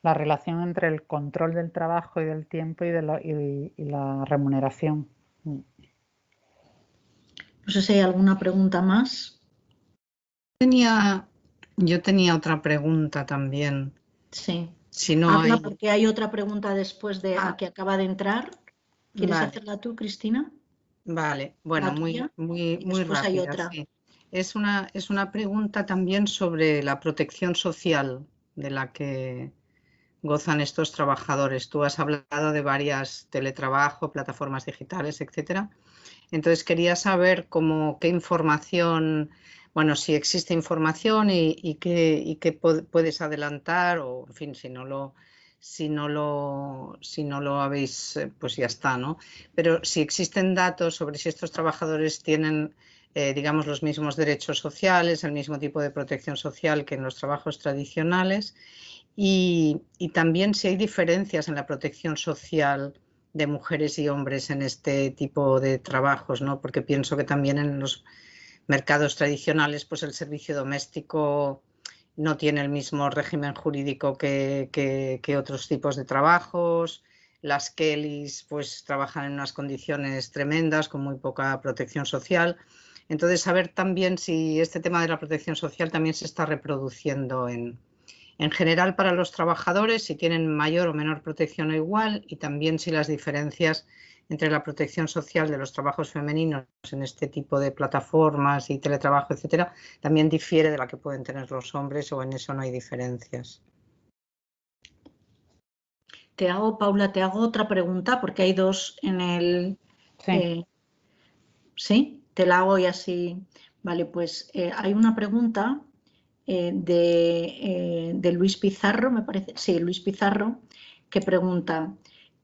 la relación entre el control del trabajo y del tiempo y la remuneración. No sé si hay alguna pregunta más. Yo tenía otra pregunta también. Sí. Si no Habla, porque hay otra pregunta después de Ah, la que acaba de entrar. ¿Quieres vale. hacerla tú, Cristina? Vale, bueno, La tuya. Y muy después hay rápida, otra. sí. Es una pregunta también sobre la protección social de la que gozan estos trabajadores. Tú has hablado de varias teletrabajo, plataformas digitales, etcétera. Entonces quería saber qué información, bueno, si existe información y qué puedes adelantar, o en fin, si no lo habéis, pues ya está, ¿no? Pero si existen datos sobre si estos trabajadores tienen, digamos, los mismos derechos sociales, el mismo tipo de protección social que en los trabajos tradicionales, y también si hay diferencias en la protección social de mujeres y hombres en este tipo de trabajos, ¿no? Porque pienso que también en los mercados tradicionales, pues el servicio doméstico no tiene el mismo régimen jurídico que otros tipos de trabajos. Las Kellys pues trabajan en unas condiciones tremendas con muy poca protección social. Entonces, saber también si este tema de la protección social también se está reproduciendo en general para los trabajadores, si tienen mayor o menor protección o igual, y también si las diferencias entre la protección social de los trabajos femeninos en este tipo de plataformas y teletrabajo, etcétera, también difiere de la que pueden tener los hombres, o en eso no hay diferencias. Paula, te hago otra pregunta porque hay dos en el... Sí. ¿Sí? Te la hago y así... Vale, pues hay una pregunta de Luis Pizarro, me parece. Sí, Luis Pizarro, que pregunta...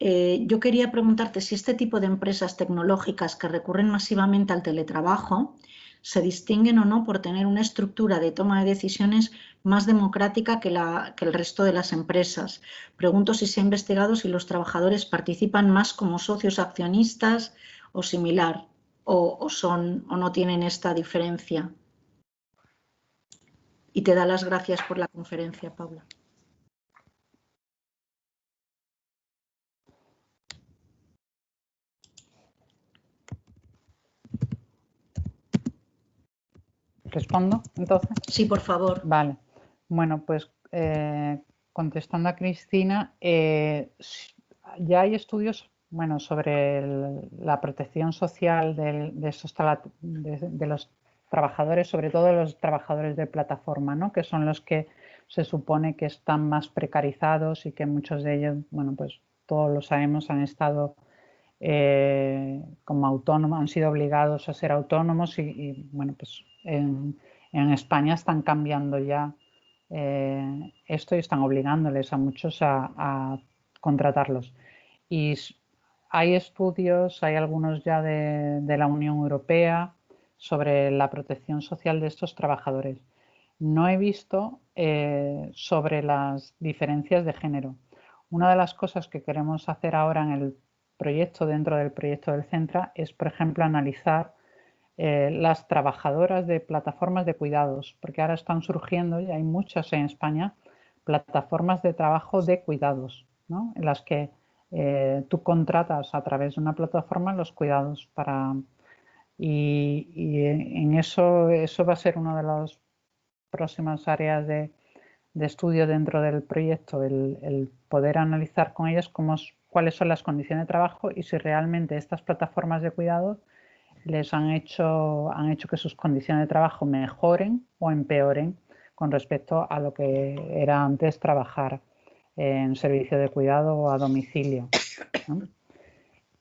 yo quería preguntarte si este tipo de empresas tecnológicas que recurren masivamente al teletrabajo se distinguen o no por tener una estructura de toma de decisiones más democrática que el resto de las empresas. Pregunto si se ha investigado si los trabajadores participan más como socios accionistas o similar, o no tienen esta diferencia. Y te da las gracias por la conferencia, Paula. ¿Respondo entonces? Sí, por favor. Vale. Bueno, pues contestando a Cristina, ya hay estudios, bueno, sobre la protección social de los trabajadores, sobre todo los trabajadores de plataforma, ¿no? Que son los que se supone que están más precarizados y que muchos de ellos, bueno, pues todos lo sabemos, han estado como autónomos, han sido obligados a ser autónomos y bueno, pues en España están cambiando ya esto y están obligándoles a muchos a contratarlos. Y hay estudios, hay algunos ya de la Unión Europea sobre la protección social de estos trabajadores. No he visto sobre las diferencias de género. Una de las cosas que queremos hacer ahora en el proyecto, dentro del proyecto del Centra, es, por ejemplo, analizar las trabajadoras de plataformas de cuidados, porque ahora están surgiendo, y hay muchas en España, plataformas de trabajo de cuidados, ¿no? En las que tú contratas a través de una plataforma los cuidados y en eso va a ser una de las próximas áreas de estudio dentro del proyecto, el poder analizar con ellas cuáles son las condiciones de trabajo y si realmente estas plataformas de cuidados les han hecho que sus condiciones de trabajo mejoren o empeoren con respecto a lo que era antes trabajar en servicio de cuidado o a domicilio, ¿no?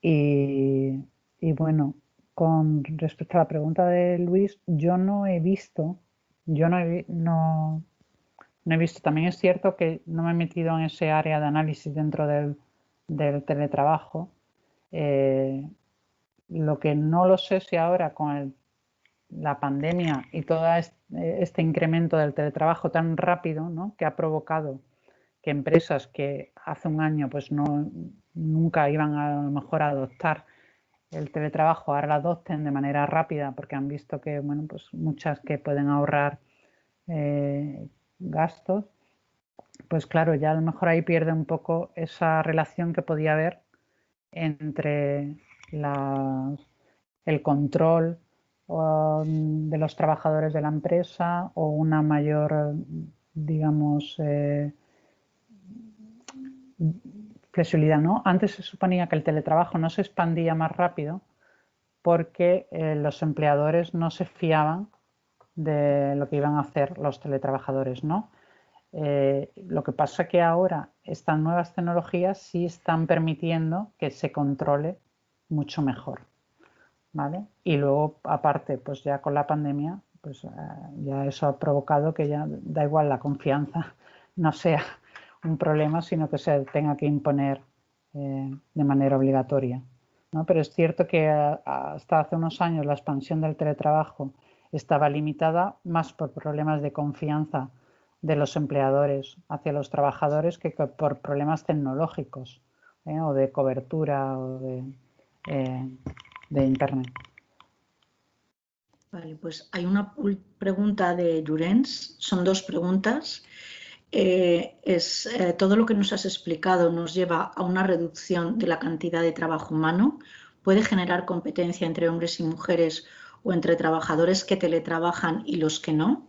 Y bueno, con respecto a la pregunta de Luis, yo no he visto yo no he visto. También es cierto que no me he metido en ese área de análisis dentro del teletrabajo. Lo que no lo sé si ahora con la pandemia y todo este incremento del teletrabajo tan rápido, ¿no?, que ha provocado que empresas que hace un año pues nunca iban a lo mejor a adoptar el teletrabajo, ahora lo adopten de manera rápida porque han visto que, bueno, pues muchas que pueden ahorrar gastos, pues claro, ya a lo mejor ahí pierde un poco esa relación que podía haber entre el control de los trabajadores de la empresa o una mayor, digamos, flexibilidad, ¿no? Antes se suponía que el teletrabajo no se expandía más rápido porque los empleadores no se fiaban de lo que iban a hacer los teletrabajadores, ¿no? Lo que pasa que ahora estas nuevas tecnologías sí están permitiendo que se controle mucho mejor, ¿vale? Y luego, aparte, pues ya con la pandemia, pues ya eso ha provocado que ya da igual la confianza, no sea un problema, sino que se tenga que imponer de manera obligatoria, ¿no? Pero es cierto que hasta hace unos años la expansión del teletrabajo estaba limitada más por problemas de confianza de los empleadores hacia los trabajadores que por problemas tecnológicos o de cobertura o de internet. Vale, pues hay una pregunta de Llorens, son dos preguntas. Todo lo que nos has explicado nos lleva a una reducción de la cantidad de trabajo humano. ¿Puede generar competencia entre hombres y mujeres o entre trabajadores que teletrabajan y los que no?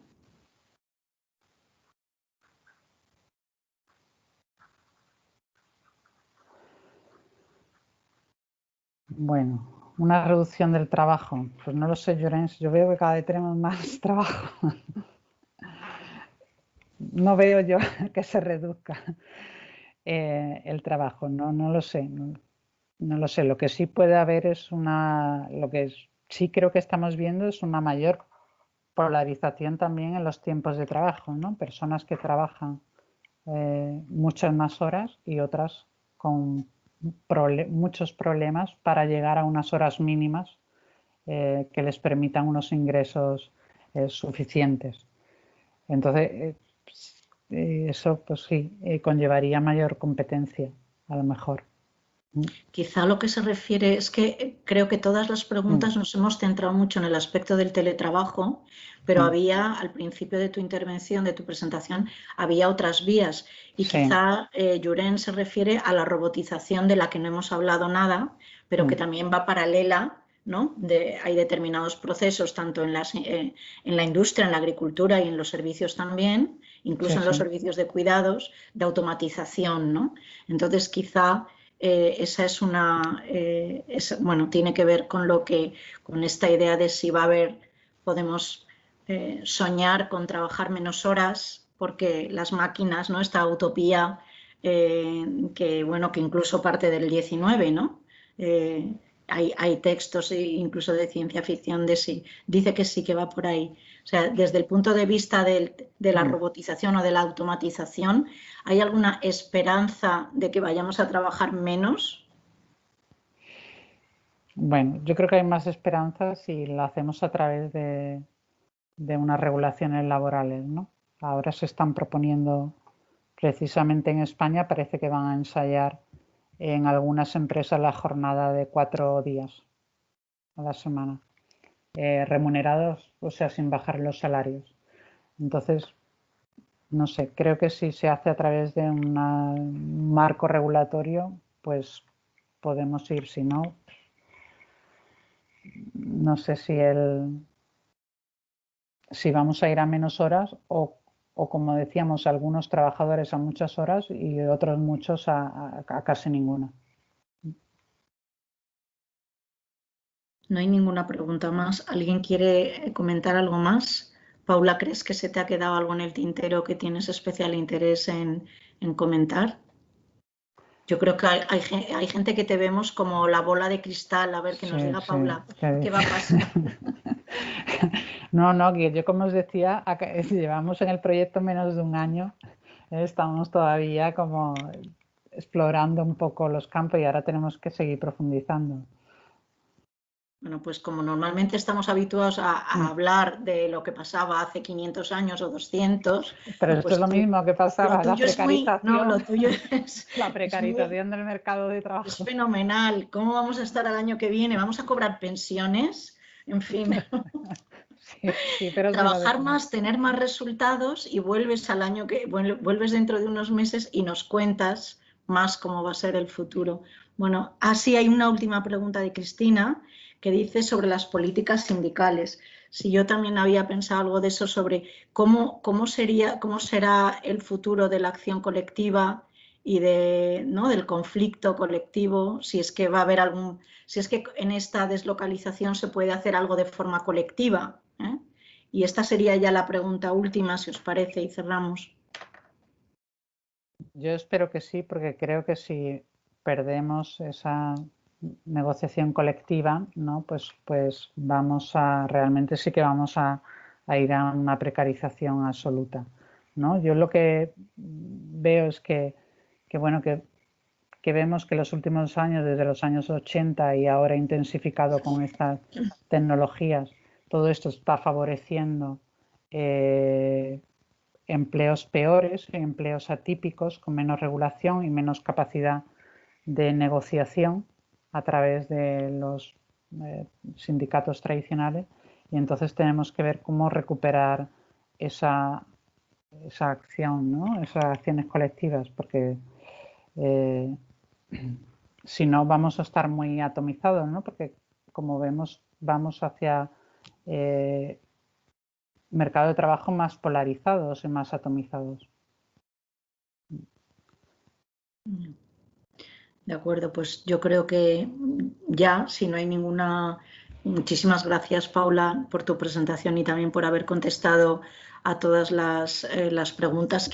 Bueno, una reducción del trabajo. Pues no lo sé, Llorens. Yo veo que cada vez tenemos más trabajo. No veo yo que se reduzca el trabajo. No lo sé. No lo sé. Lo que sí puede haber es lo que sí creo que estamos viendo es una mayor polarización también en los tiempos de trabajo, ¿no? Personas que trabajan muchas más horas y otras con muchos problemas para llegar a unas horas mínimas que les permitan unos ingresos suficientes. Entonces, eso pues sí, conllevaría mayor competencia, a lo mejor. Quizá lo que se refiere es que creo que todas las preguntas nos hemos centrado mucho en el aspecto del teletrabajo, pero había, al principio de tu intervención, de tu presentación, había otras vías. Y quizá Llorens se refiere a la robotización de la que no hemos hablado nada, pero que también va paralela, ¿no? Hay determinados procesos, tanto en la industria, en la agricultura y en los servicios también, incluso en los servicios de cuidados, de automatización, ¿no? Entonces, quizá esa es bueno, tiene que ver con esta idea de si va a haber, podemos soñar con trabajar menos horas, porque las máquinas, ¿no? Esta utopía que, bueno, que incluso parte del 19, ¿no? Hay textos incluso de ciencia ficción dice que sí que va por ahí. O sea, desde el punto de vista de la robotización o de la automatización, ¿hay alguna esperanza de que vayamos a trabajar menos? Bueno, yo creo que hay más esperanza si lo hacemos a través de unas regulaciones laborales, ¿no? Ahora se están proponiendo, precisamente en España, parece que van a ensayar en algunas empresas la jornada de 4 días a la semana, remunerados, o sea, sin bajar los salarios. Entonces, no sé, creo que si se hace a través de un marco regulatorio, pues podemos ir, si no, no sé si vamos a ir a menos horas o como decíamos, algunos trabajadores a muchas horas y otros muchos a casi ninguna. No hay ninguna pregunta más. ¿Alguien quiere comentar algo más? Paula, ¿crees que se te ha quedado algo en el tintero que tienes especial interés en comentar? Yo creo que hay gente que te vemos como la bola de cristal, a ver que nos diga Paula, ¿qué va a pasar? No, que yo como os decía, llevamos en el proyecto menos de un año, estamos todavía como explorando un poco los campos y ahora tenemos que seguir profundizando. Bueno, pues como normalmente estamos habituados a hablar de lo que pasaba hace 500 años o 200... Pero esto pues es lo mismo que pasaba, la precarización, lo tuyo es... la precarización del mercado de trabajo. Es fenomenal. ¿Cómo vamos a estar el año que viene? ¿Vamos a cobrar pensiones? En fin. Sí, pero trabajar más, tener más resultados y vuelves vuelves dentro de unos meses y nos cuentas más cómo va a ser el futuro. Bueno, así hay una última pregunta de Cristina que dice sobre las políticas sindicales. Si yo también había pensado algo de eso sobre cómo será el futuro de la acción colectiva y del conflicto colectivo, si es que va a haber si es que en esta deslocalización se puede hacer algo de forma colectiva, ¿eh? Y esta sería ya la pregunta última, si os parece, y cerramos. Yo espero que sí, porque creo que si perdemos esa negociación colectiva, ¿no? pues realmente sí que vamos a ir a una precarización absoluta, ¿no? Yo lo que veo es que vemos que los últimos años, desde los años 80 y ahora intensificado con estas tecnologías, todo esto está favoreciendo empleos peores, empleos atípicos con menos regulación y menos capacidad de negociación a través de los sindicatos tradicionales, y entonces tenemos que ver cómo recuperar esa acción, ¿no? Esas acciones colectivas, porque si no vamos a estar muy atomizados, ¿no? Porque como vemos vamos hacia mercado de trabajo más polarizados y más atomizados. De acuerdo, pues yo creo que ya, si no hay ninguna... Muchísimas gracias, Paula, por tu presentación y también por haber contestado a todas las preguntas que